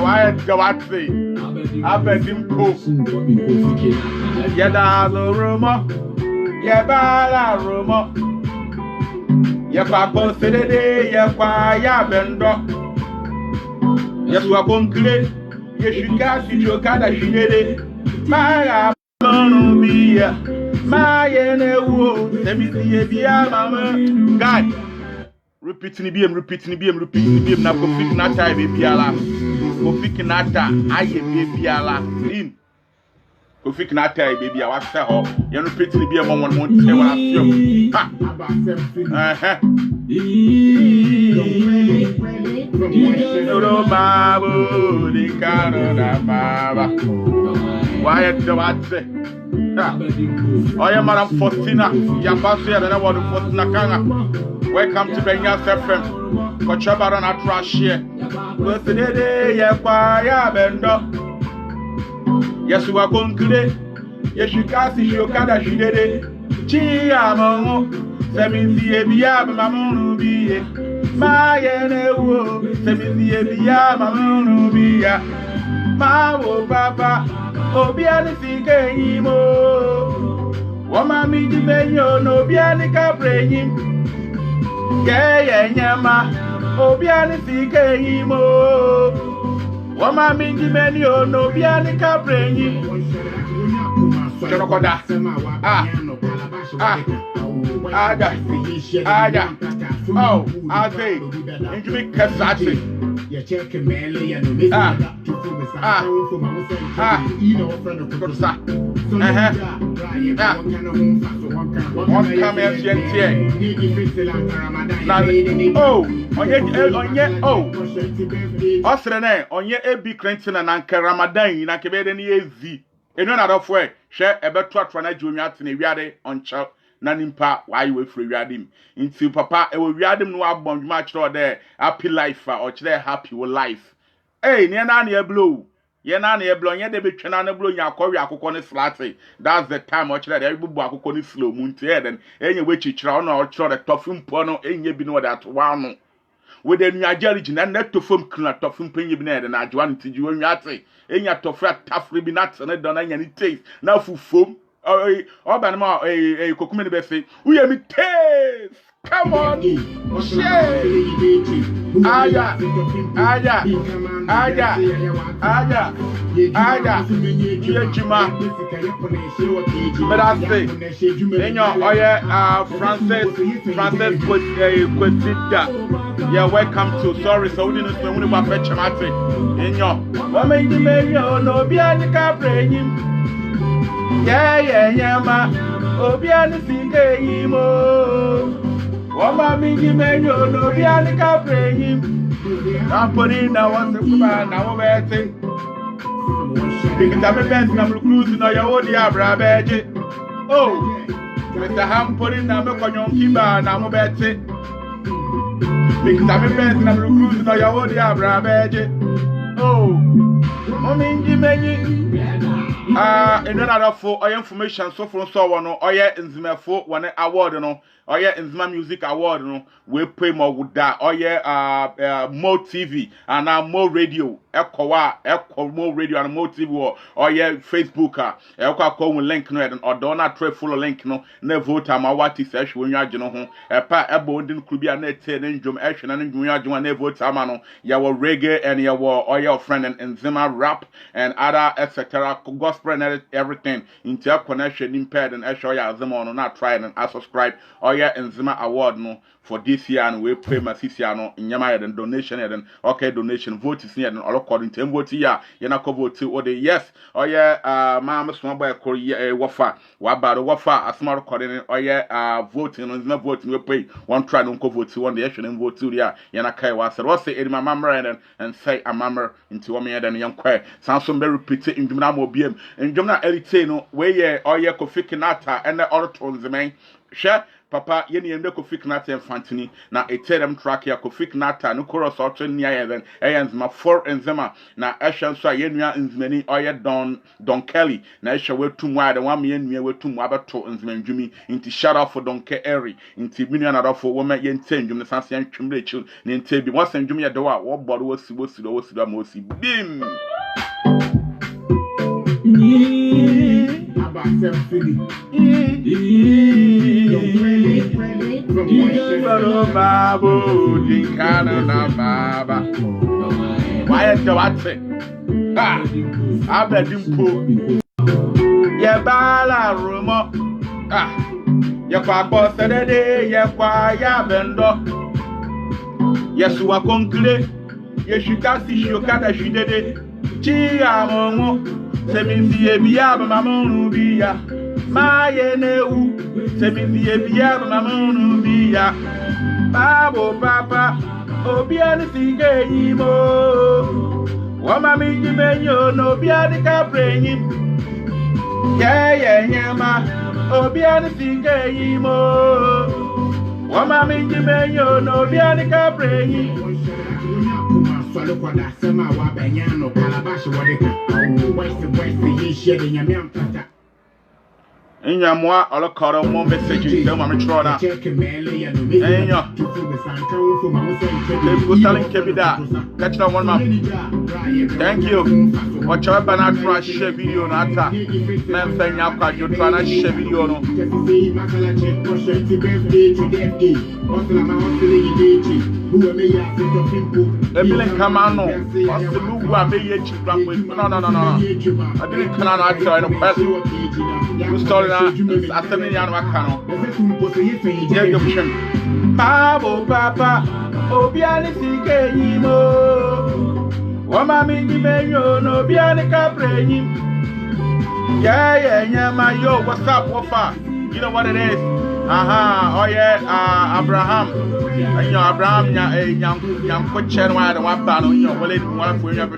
Why do I say? I bet him cook. Yada no rumor. Yabala rumor. Yapa consider Yapa Yabendo. Yes, we are concluded. Yes, you can't see your cat as she did it. My gonna be here. My enemy, let me see a mama. God. Repeating the BM. Now go pick nata baby ala. Go pick nata aye baby ala. In. Go pick nata baby ala. What's that? You repeating the BM on one say what I feel. Ha. Why do I say? Oh, yeah, Madam Faustina. Yabasia, and I want to Faustina Kanga. Welcome to Benyas FM. Kochabaran Atrash here. Birthday, yeah, Bendo. Yes, we are going today. Yes, you can't see your cat as she did it. Chia, Mamo. Semi, Mamma, be my enemy. Semi, Mamma, be my papa. Obiani sike mo, wama mi di menyo no obiani ka preyim. Keye nyama, obiani sike mo, wama mi di menyo no obiani ka preyim. Chonokoda, Ada. Oh, I say, into me kasati. You check a mail, you know, Miss onye ebi Clinton na nke Ramadan na kebe ni ezi eno na do fo hwe ebeto atro na ji onwa atene wiade oncha na nimpa why we free wiadim nti papa e we wiadim no abondwuma kire de happy life or kire happy life eh ne na na blow ye na na blow ye de betwena na blow nya akọwe akụkọ ne slate that's the time or kire de bubu akụkọ ne slow mu nti e den enye we chichira ọ na ọ kire de tofim po no enye bi no that one with the Nigeria na net to form clean tofim penye bi na de na adwa ntiji onwa ate enya tofra tafre bi na tsene don anya ni taste na fufom Obanama Kokumeni Bessie, we are me taste. Come on, share. Aya. Yejima. But I say, Francis Questida. Yeah, welcome to. Sorry, so we didn't know when we were fetching at it. What made you make your no be any cabrayim? Yeah, ma. Obiani sike yimo. Wama mingi menyo no biani ka prayim. Amponi na wase kuba na wo bete. Bigita me bent na cruise na yawo di abra beje. Oh. Mr. Hamponi na me konyon kiba na mo bete. Bigita me bent na cruise na yawo di abra beje. Oh. Mo mingi menyi and another for information so from so one or Nzima for one award no or Nzima Music Award no we pay more with that or more TV and now more radio echo more radio and more TV or Facebook echo call link no and or donor tray full link no ne vote am what is search when you are ho pa ebondin club and net njom action and njom ne vote am no ya reggae and ya or your friend and Nzima rap and other etc gospel and everything into your connection impaired and show ya them on not try and subscribe or oya enzima award no for this year and we pay my this year no nyama ya donation ya okay donation vote is ya all according to vote ya na ko vote o the yes oya ma small boy ko wafa wa ba do wafa asma recording oya vote no na vote we pay one try no ko vote one the election vote ya na kai wa say what say edima mamra and say amamra into wo me ya yan kwa sanso be repeat in jumna mo biem in jumna elite no we ye oya Kofi Kinata and the other tones man share papa yeni yende Kofi Kinata infantini na eterem track ya Kofi Kinata no chorus auto nia even ma 4 enzema na esha so yenua nzmeni oye Don Kelly na esha wetum wa de one me nua wetum abeto nzmendwumi inti shout out for Don Kelly inti binu na rafo wo me yente ndwum ne sanse yan twemre chi ne nte bi wose ndwum ye de wa wo bodo wosi ma osi bim why do I say? I bet him yeah, bala rumo. Ya kwa boss de ya kwa ya bendo. Yes, wa conclé. Ye shuka si shuka da shidede. Chi amongo. Se mi fie biya ba mamonu biya. Ma ye ne u. Se mi fie biya ba mamonu biya. Babo papa. Obiani sige yimo. Wama mi jimenyo no obiani ka prenyim. Yeah, ma. Obiani sige yimo. Wama mi jimenyo no obiani ka prenyim. Swallow kwa da sema wa benyano kalabashi wadeka. West ye share in yam kata. Inyamwa olokoro mo message dem am tro na. Enyo. Catch that one man. Thank you. Watch out bana try share video na ata. Men fanya kwa jo try na share video no. Emile Kamano. Osulu wa be ye chibra ko. No. I didn't come out to try no person. Story na asemi ya no aka no. Yeah, you push. Babo papa obiani sike yimo. Wama mi jimenyo no obiani ka prenyim. Yeah, my yo, what's up, wafa? You know what it is? Oh yeah, Abraham. You know Abraham nyam kochen wa de wa ba no you know wale one for you for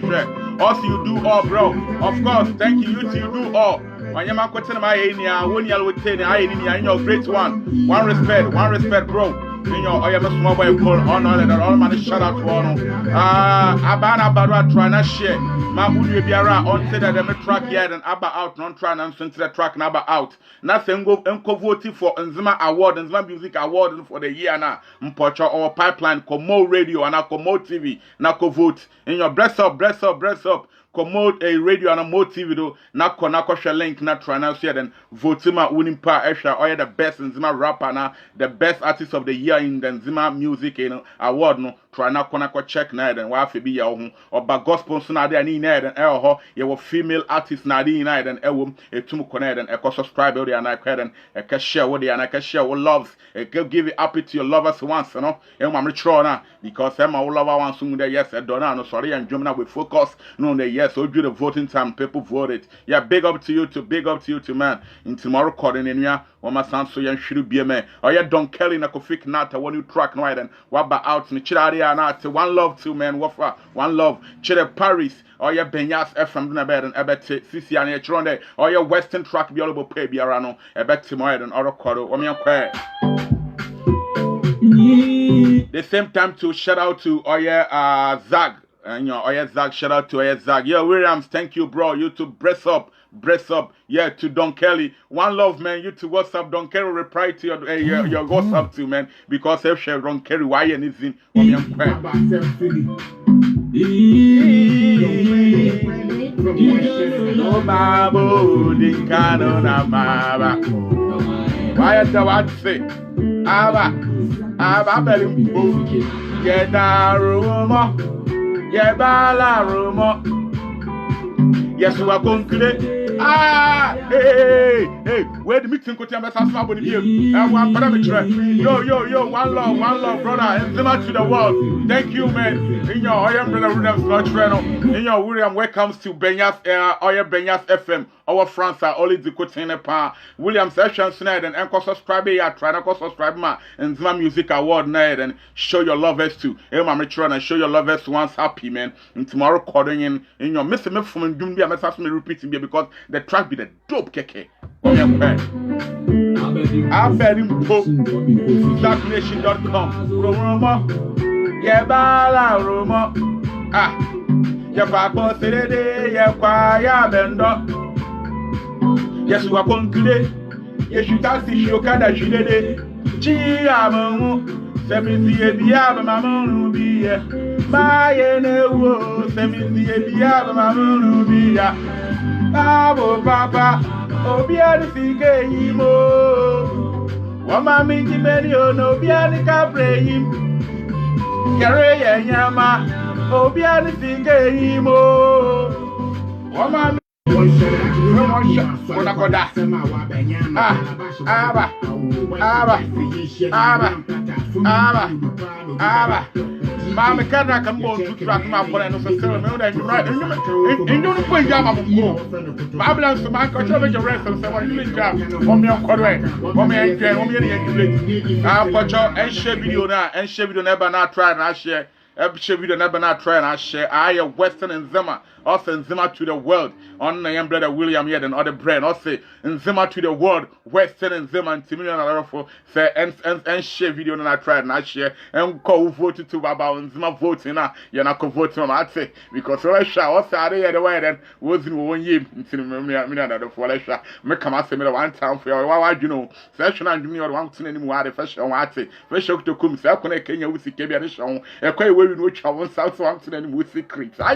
also you do all, bro. Of course, thank you. You do all. Wanyama kochen ma ye ni a woni al wote ni aye ni a great one. One respect, bro. You know, I am a small boy called honor and all man shout out to honor. Abana Barua try na share. Ma Udi Biara on said that them track here and Abba out, non try and send to the track and Abba out. Nothing go voting for Nzima Award, Nzima Music Award for the year na Mpocha or Pipeline, Komo Radio and Komo TV, na ko vote. In your breast up. Commode a radio and a more TV do na share link na try now share then vote ma Unimpa Esha or the best Nzima rapper na the best artist of the year in the Nzima music award no try na check na then wa fe bi ya ho oba gospel so na dey ni na then ho ye wo female artist na dey na then ewom etum connect then e subscribe we dey na then e share we dey na share we loves e give it happy to your lovers once no e ma me tro na because e ma we lover once so dey yes e don na no sorry and jom na we focus no dey yes so during the voting time people voted. Yeah, big up to you too, man. In tomorrow recording in here, Wama Sanso yan shiru be man. Oh yeah, Don Kelly na Kofi Kinata one you track no then waba out ni chiraria na te one love too, man. Wafa one love chire Paris. Oh yeah, Benyas FM na bed and ebet sisi an e chronde. Oh yeah, Western track be all about pay biara no. Ebet tomorrow then other quarter. Omi ankwe. The same time to shout out to Zag. And you know, Zag, shout out to Zag. Yeah, Williams, thank you, bro. You to brace up. Yeah, to Don Kelly. One love, man. You to what's up, Don Kelly. Reply to your what's up to, man. Because if share Don Kelly, why anything? No babo, the canon of Baba. Why do I say? Abba, belly, get a rumor. Yeah, bala rumo. Yes, we are concluded. Hey. Where the meeting could tell me somebody here. And one parameter. Yo, one love, brother. And Zima to the world. Thank you, man. In your I am brother Williams Lottreno. In your William, welcomes to Benyas Benyas FM. Our France are only the Kotene Pa. William Session Sned and Enco subscribe ya. Try to subscribe ma. And Zima Music Award night and show your lovers to. Emma Mitron and show your lovers once happy, man. And tomorrow recording in your missing me from Dumbia. I must me repeating here because the track be the dope keke. I've been in Starnation.com. Roma, yeah, Bala, Roma. Ya Papa Sede, ya Quaya Bendo. Yes, we are concluded. Yes, you can't see Shokada Shide. Chiamu, 70 Biab, Mamma Rubia. My Enewo, 70 Biab, Mamma Rubia. Abo Papa, Obiani Sigayimo. Wama Mingi Benio, no Biani Caprayim. Carry Yama, Obiani Sigayimo. Wama. Mama can't come on to track my phone and ceremony and right in your point. Babylon, so my control your rest of someone you job on your correct. On me and share video now and share video never not try and I share. Share video never not try and I share. I a Western and Zima. Also Zima to the world. On the young brother William here and other brand. Also in Zima to the world. Western and Zima and Timmy and other for say and share video and I tried and I share and call vote to about and Zima voting now. You're not voting on I say because I shall also I the way then wasn't 1 year until me for I shall make come out one time for why you know session and me or one thing anymore the first one I say first show to come so I Kenya with the Kebia show a quite way in which I want South one and with secrets. I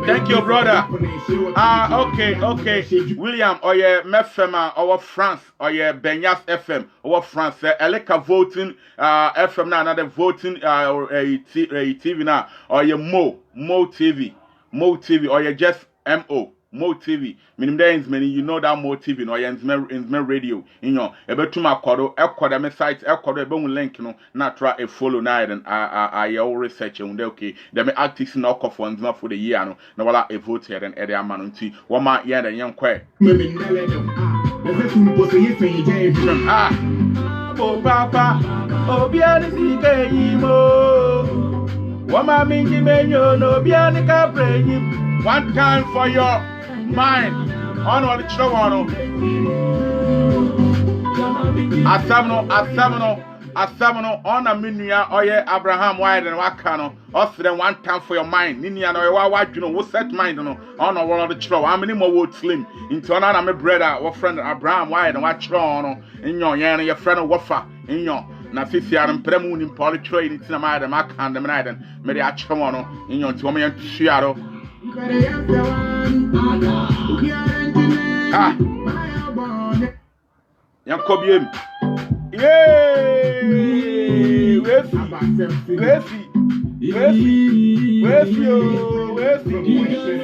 Thank you, brother. Okay. William, or yeah, Mefema, our France, or yeah, Benyas FM, our France, Eleka voting, FM now, another voting, TV now, or yeah, Mo TV, or yeah, just Mo TV. Meaning many you know that Mo TV no Inzme radio. You know, ebetuma kodo me site ebe link no na try a follow na and I all research and okay. Them artists no call for Inzme for the year no. Na wala a vote here and area man nti. Wama ya den yan kwa. Oh papa, obiani sike yimo. Wama mingi menyo no obiani ka prayim. One time for your mind. On all the children. Asamno on a minia oye Abraham wide and wakano. Also then one time for your mind. Ninia no what you know what set mind no on all of the children. How many more would slim into another my brother or friend Abraham wide and watch on in your yana your friend wafa in your na sisi aram premu ni poli trade in my the mark and the night and maybe I chomono in your to me and shiaro. Yankobiem. Yay!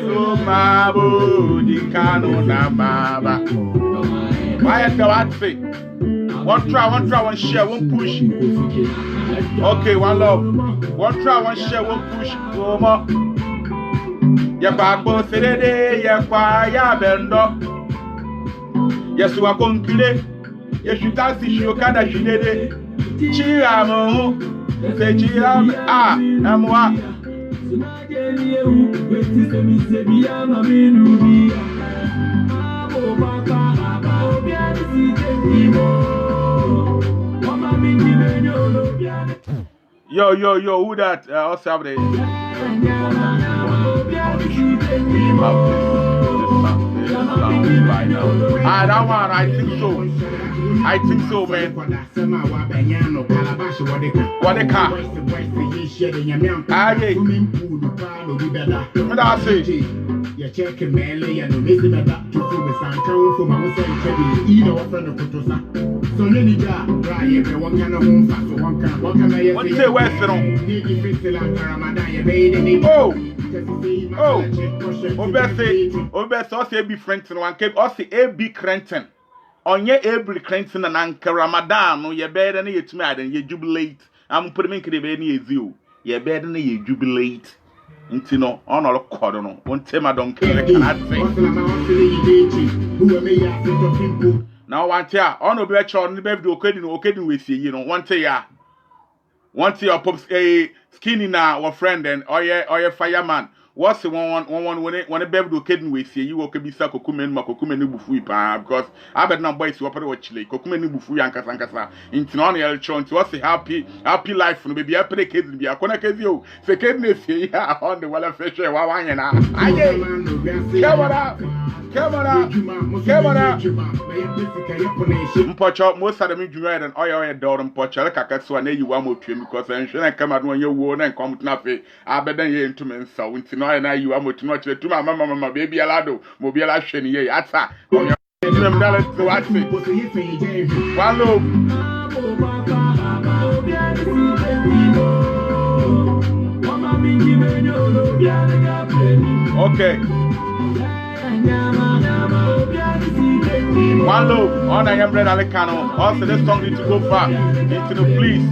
So mabo di kano na maba. Why do I say? One try, one share, one push. Okay, one love. One try, one share, one push. Oma. Ya Papa Sede, ya Quaya Bendo. Yes, we are concluded. Yes, you can't see Shokada Shide. Chiamu, say Chiam, I'm what. Yo, who that? Also have the. That one, I think so, man. What the car? What I say? me san kan for my say chebi you know what friend of sa so ni ja right e one kind of one fa so one can I What say where no ni fit la Ramadan ye be ni Obese o say be friend no one keep o say AB Crenton onye Abel Crenton na nka Ramadan no ye be de na ye tumi adan ye jubilate am put me nkede be na ye zi o ye be de na ye jubilate nti no ono lo kodo no won tema don kele kana say now one tia ono be cho no be do okedi we sie yi no one tia your pops skinny na our friend and oye fireman what's the one when a baby do okedi we sie yi wo ke bisa kokume no bufu pa because I bet na boys wo pere wo chile kokume no bufu yankasa nti no no your cho nti what's the happy life no be apere kedi bi akona kedi o se kedi na sie yi on the wala fish wa wanye na aye camera Mpocho most of them junior and oil door mpocho kaka so na yiwa motwem because enhwe camera no yewo na nkom tnafe abedan ye ntumi nsa nti no na yiwa motno kire tuma mama baby alado mo bi ala hwe ne ye ata dem dala to watse wallo okay one love on I am Brother Alecano. Also, this song needs to go far into the please,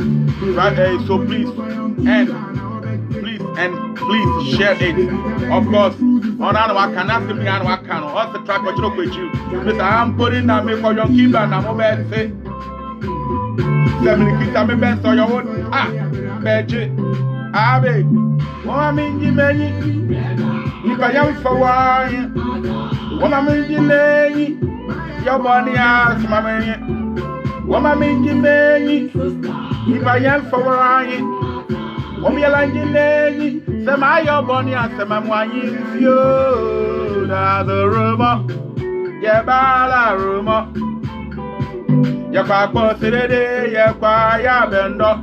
right? So please share it. Of course, on our canal, me and what can also track what you with you. Mister, I'm putting that me for your keeper and I'm over say. 70 kids, I'm best on your own. Beji, Abe, what mean you many? If I am for wine, what I mean you lay. Your body ass, my man. What I mean, you may. If I am for Ryan, what me like you lay. Some of your body ass, some of my you. The rumor, yeah, bala rumor. Your papa said it, yeah, quiet, bend up.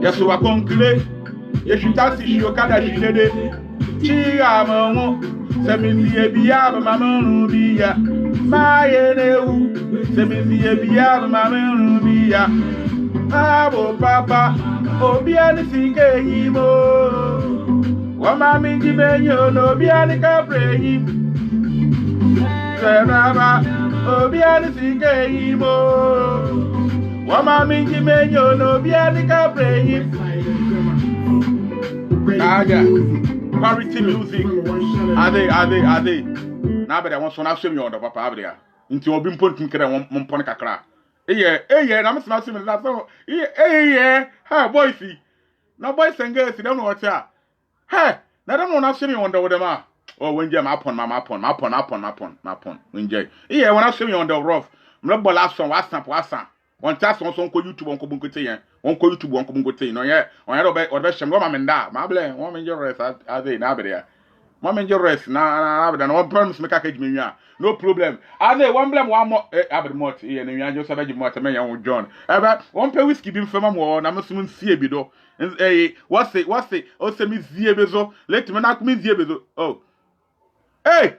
Yes, you are concluded. Yes, you can't see your cat as you did it. Seminti biya mama rubiya mayenu seminti biya mama rubiya abo papa obiani sike yimo wa mami jibenyo no obiani kapreyi seraba obiani sike yimo wa mami jibenyo no obiani kapreyi aga quality music. Are they? Now, but I want to assume you on the papa Abria. Into obi mpon kere won pon kakra. Eh, na me na assume na so. Ha boys. Na boys and girls dem no what ya. Hey, na dem no assume you on the with them ah. Oh, when jam upon my pon. When jay. When assume you on the rough. Mlo ball last one WhatsApp. One task on ko YouTube on ko bunko te yen. On ko YouTube on ko bunko te no ye. On ya do shem go ma menda. Ma ble, won me rest as they na be there. Ma me rest na be na one promise me ka ka jimi nwa. No problem. As they one blame one more abed mot e na nwa jo so be mot me yan John. Ebe one pe whiskey bi mfema mo na me sum sie bi do. What's it? O se mi zie bezo. Let me na me zie bezo. Oh. Hey.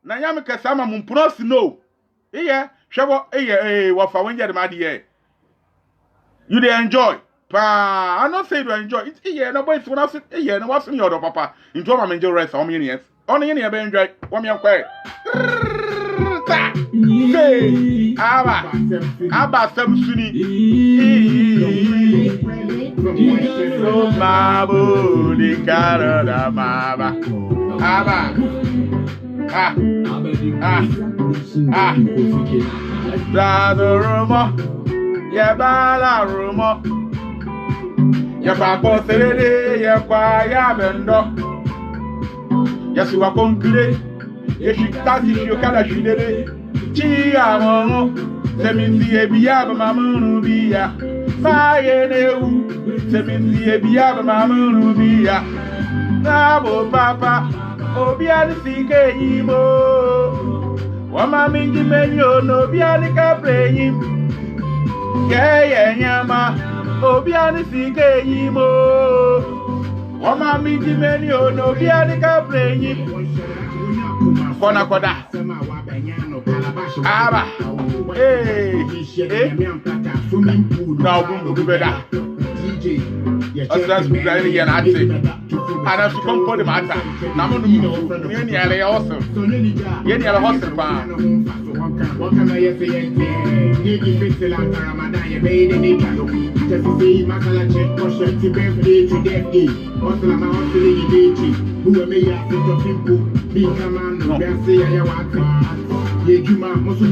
Na ya me ka sama mu promise no. Shabo wafa when you mad here. You dey enjoy. Pa, I not say you enjoy. It's no boy when I say no what's in your papa. Into my enjoy rest how many years. Only any be enjoy. One me quiet. Say Aba sem suni. So mabu di karada maba. The rumor, yeah, bala rumor. Ya papa said, ya quiet, bendo. Yes, you are concluded. Yes, you can't see your color, she did it. Chia, Seminti biya mama rubiya. Mayenu. Seminti biya mama rubiya. Nabo papa. Obiani sike yimo. Wama mingi menyo no biani kapreyi. Keye nyama. Obiani sike yimo. Wama mingi menyo no biani kapreyi. Kona koda. Aba. Hey. Now we better. That's very young. I say. And I should come for the matter. Now I'm going to be any awesome. Any other hustle fan. What can I say? He fits the last Ramadan, you made any candle. Just to see Masala check for shirt to birthday to death day. Hustle, I'm out to the beachy. Who am I at the simple? Big man, no, say I want.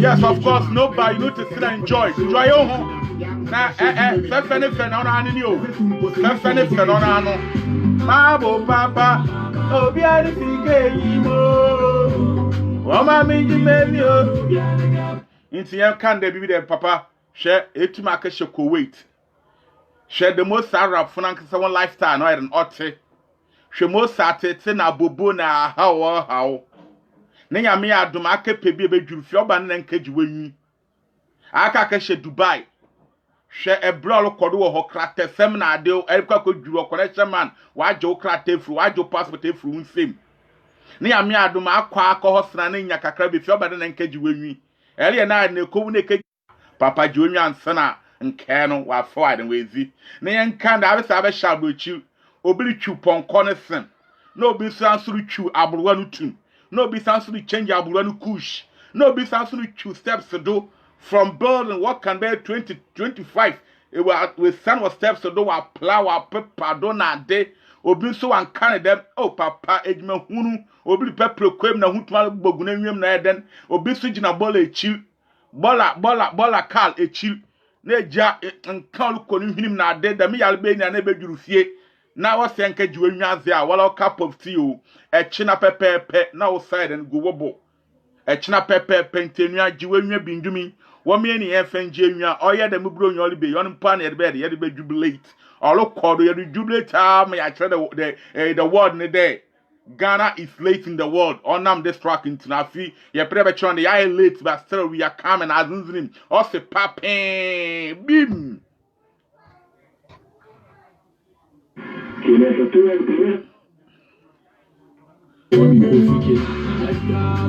Yes, of course, nobody. You need to sit and enjoy. Enjoy your home. Now, Fefene Fenona, you. Fefene Fenona. Mabo Papa, oh, be a little Wama minji memio. Inti yam kan de bibi de papa. Share etima ke she Kuwait. Share the most Arab funan ke one lifestyle no an otte. She most sate na bobo na how. Ne nyame adom aka pebi be dwuru fi oba na nka jiwanyi. Aka ke she Dubai. Share a blog kodo wo krate sem na ade e kwa ko dwuru connection man. Wa jo krate fru, wa jo passport fru nsem. Ne ame adom akwa akọhosra na nya kakra be fi obade na nka jiwanyi ele na na ekowu na ke papa jiwanyi ansa na nke no wa forward wezi ne nka da abesa be shabochi obiri twu ponko ne sen na obi sansuru twu aburwa no tum na obi sansuru change aburwa no kush na obi sansuru twu steps do from building what can be 2025 with sun was steps do wa plow paper do na de obi so wan kan dem oh papa ejima hunu obi pepro kwem na hutuma gbogu na nwem na eden obi so gina bola echi bola kal echi na eja nkan ko ni hwinim na ade da me yale be ni na ebedwuru fie na wo se nka jiwa nwaze a wala cup of tea o echi na pepepe na wo side and go wobo echi na pepepe ntenua jiwa nwa bindumi wo me ni efenje nwa oye da mubro nwa ole be yon mpa na ye be jubilate all called you jubilate me I try the word in there. Ghana is late in the world. Onam this track into Nafi. You prebe on the eye late, but still we are coming as him. Also pape bim.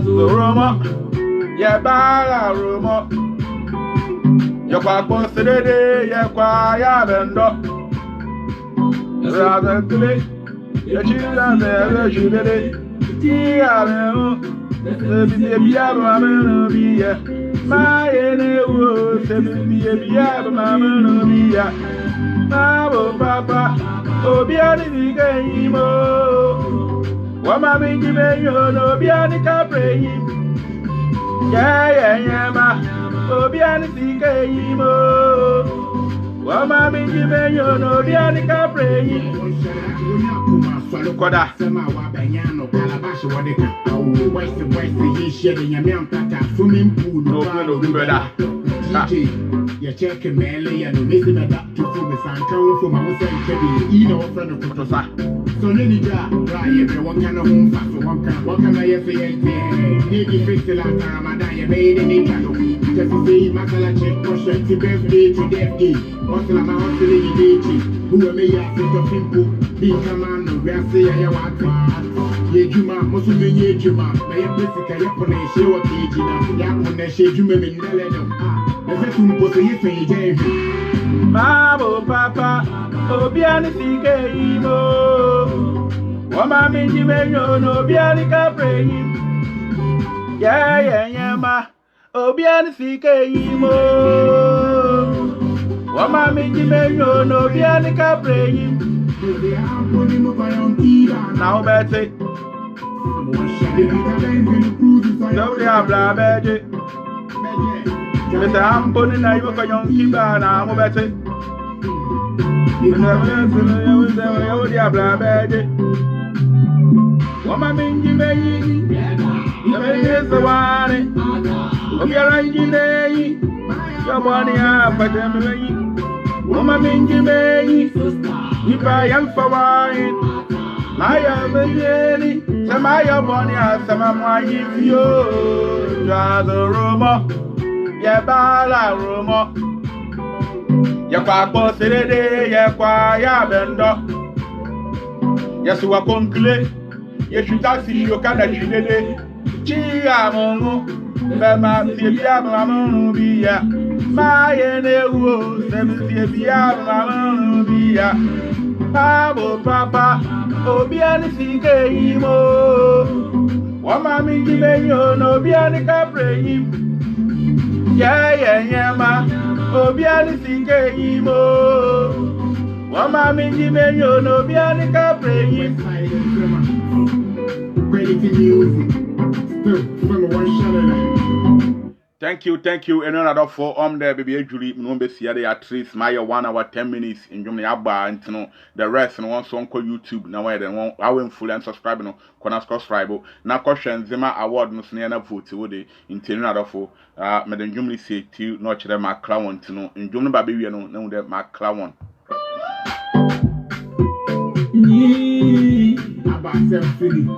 Roma, yeah, bala Roma. You quite consider ya kwa bendo. Rather today, the children never should it. My enemy, Papa, oh, be a game. What my baby, you know, be a capre. Yeah, oh, be a game. Wama minji menyo no biani kapre koda sema wa banyano calabash wadeka au west yi shede nyame mpata swimming pool no brother DJ ya check mele ya no mezi meda to me sanka wo for ma wo say kebi ina wo friend ko sa so ne ni ja right everyone kind of home fast so one can I say he fix the last Ramadan ya made in kado just to say masala check for shirt to birthday to death day hustle am hustle in beachy who am I at the simple big man no we say ya want ye juma musu ye juma na ye physical ye pone she wa keji na ya pone she juma me ndele no ese tumpo so ye fe je Mabo papa obiani sike imo wama minji menyo no obiani kapre yeah ma obiani sike imo wama minji menyo no obiani kapre now better don't have bla beje Mr. Amponi na iwo kanyon kiba na mo better Mr. Diabla beje Wama minji meyi Yabeye sawani Obiara injineyi Yabwani apate meyi Wama minji meyi Ipa yamfawai Maya meyeni Samaya boni asama mwayi fiyo Jado Roma Yebala Roma Yakwa serede yakwa ya bendo Yesuwa konkle Yeshuta si yokada chidede Chia mongu Bema Sibia Mamubia, my Enewo, Sibia Mamubia, Pabo Papa, Obiani Sikeimo, Wamami Gimenyo, no Biani Capreim, Yama, Obiani Sikeimo, Wamami Gimenyo, no Biani Capreim. Thank you. And another for there, baby. Julie, no be see at least my 1 hour 10 minutes in Germany. Abba, and no the rest and one song called YouTube. Now I don't want. I went full and subscribe. No, can subscribe. Now question Zima award no snare na vote. Would they in another for Madam Germany say to not them my clown to know in Germany, baby. You know that my clown. About self-feeling.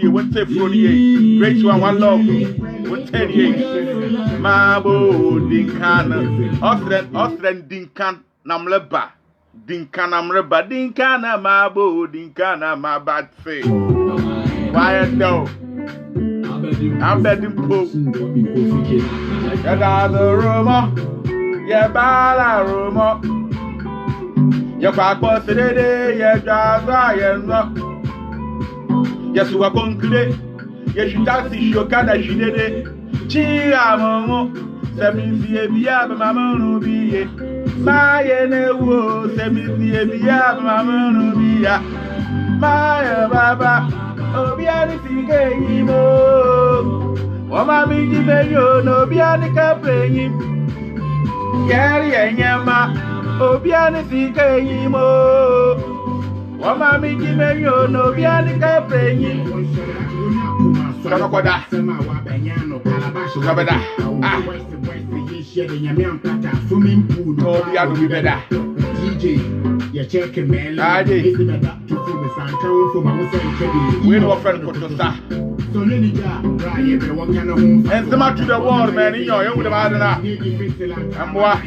One say Frony, great one love, 110 Mabo Dinkan, Austrian Dinkan Namleba, Dinkan Amreba, Dinkana Mabo, Dinkana, my bad say. Why no? I'm betting Pope. Yada Roma, Yabala Roma. Your papa said, yes, yes, you are concluded. Yes, you can't see your cat as she did it. Chiamo, 70 Mamma Rubia. My Enewo, 70 Mamma Rubia. My Baba, Obiani Sigamo. Wamami Gimeyo, no Biani Capri. Gary and Yama. Obiani Sikeimo, Wamami Gimeyo, no Biani Capri. Sanakoda, Sukabeda, no Bianu Beda. DJ, you're checking me. We know a friend for Tosa. And some to the world, man, you know, you would have had enough. And what?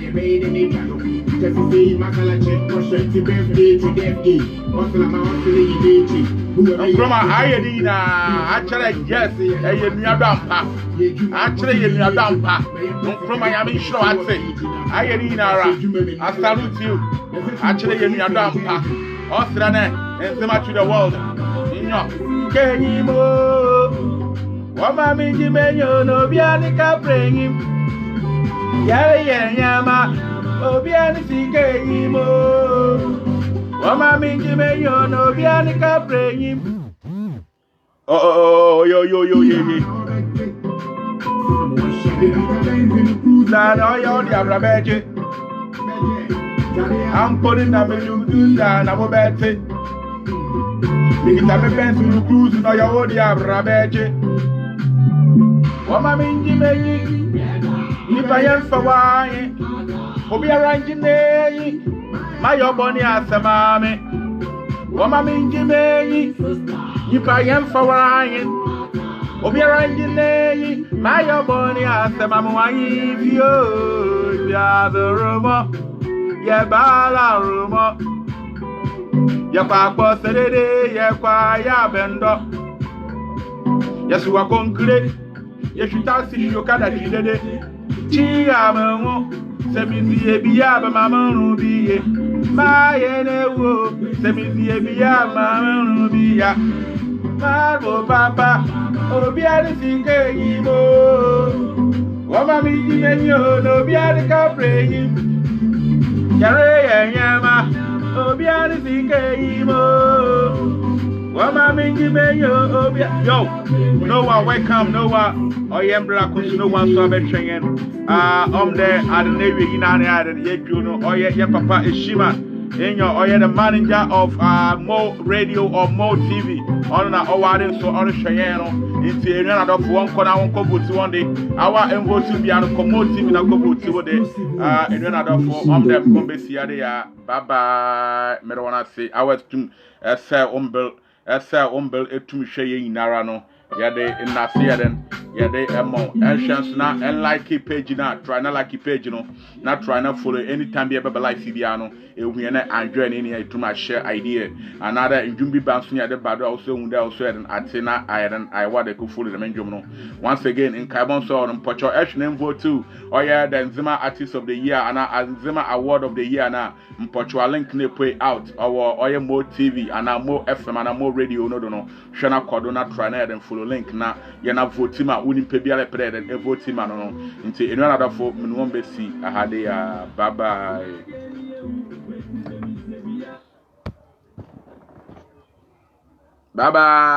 From a higher dinner, actually, yes, a new damper. Actually, a new damper. From Miami, sure, I'd say. Higher dinner, I salute you. Actually, a new damper. Austrana, and so much to the world. You know, Kenimo. Wamami Gimenyo, no Biani Capri. Yama. Obiani Sikeimo, Wamami Gimeyo, no Biani Capri. Oh, yo. I'm putting up a new dude and I'm a bad thing. Because I'm a pencil to cruise in your Diabrabeje. Wamami Gimeyo, if I am for wine. Obi arranging my oboni asamame. Wamami Gimeyi, if I am for wine. Obi arranging my oboni asamame. If you are the rumor, Yabala rumor. Yapapa said, Yaquaya bendo. Yes, you are concrete. Yes, you can't see your cat. Chiamo. Semizia Mamma Rubia, my Enewo, Semizia Mamma Rubia, Marbo Papa, Obiani Sikeimo, Wamami Gimenyo, no Biani Capri, Yare and Yama, Obiani Sikeimo, Wamami Gimenyo, Yo, Noah, welcome, Noah. I am black, no one saw me train. There, I don't know, you know, I don't know, oh, yeah, papa is Shima. in your or the manager of Mo Radio or Mo TV on na oware so on hweye no nti enwa na dofo won kona won ko vote one day our vote bia no ko Mo TV na ko vote wo de enwa na dofo on them go be sia de ya bye bye me do wanna say our tum ese umbel etum hweye yinara no yade inase yaden yade emo chance na and like page na try na like page no na try na follow anytime be like CBA no ehue na anjoy na any ituma share idea another njumbi banso ya de bado also hunde also yaden atina iron I what they could follow the menjum no once again in carbon so on pocho eshnen vote too or yeah the Nzima artist of the year and Nzima award of the year na mpocho link na play out or yeah Mo TV and Mo FM and Mo radio no shana kodo na try na yaden follow link na ye na vote ma unim pe bia le pre den e vote ma no nti enu another for minimum be si ahade ya bye bye bye bye.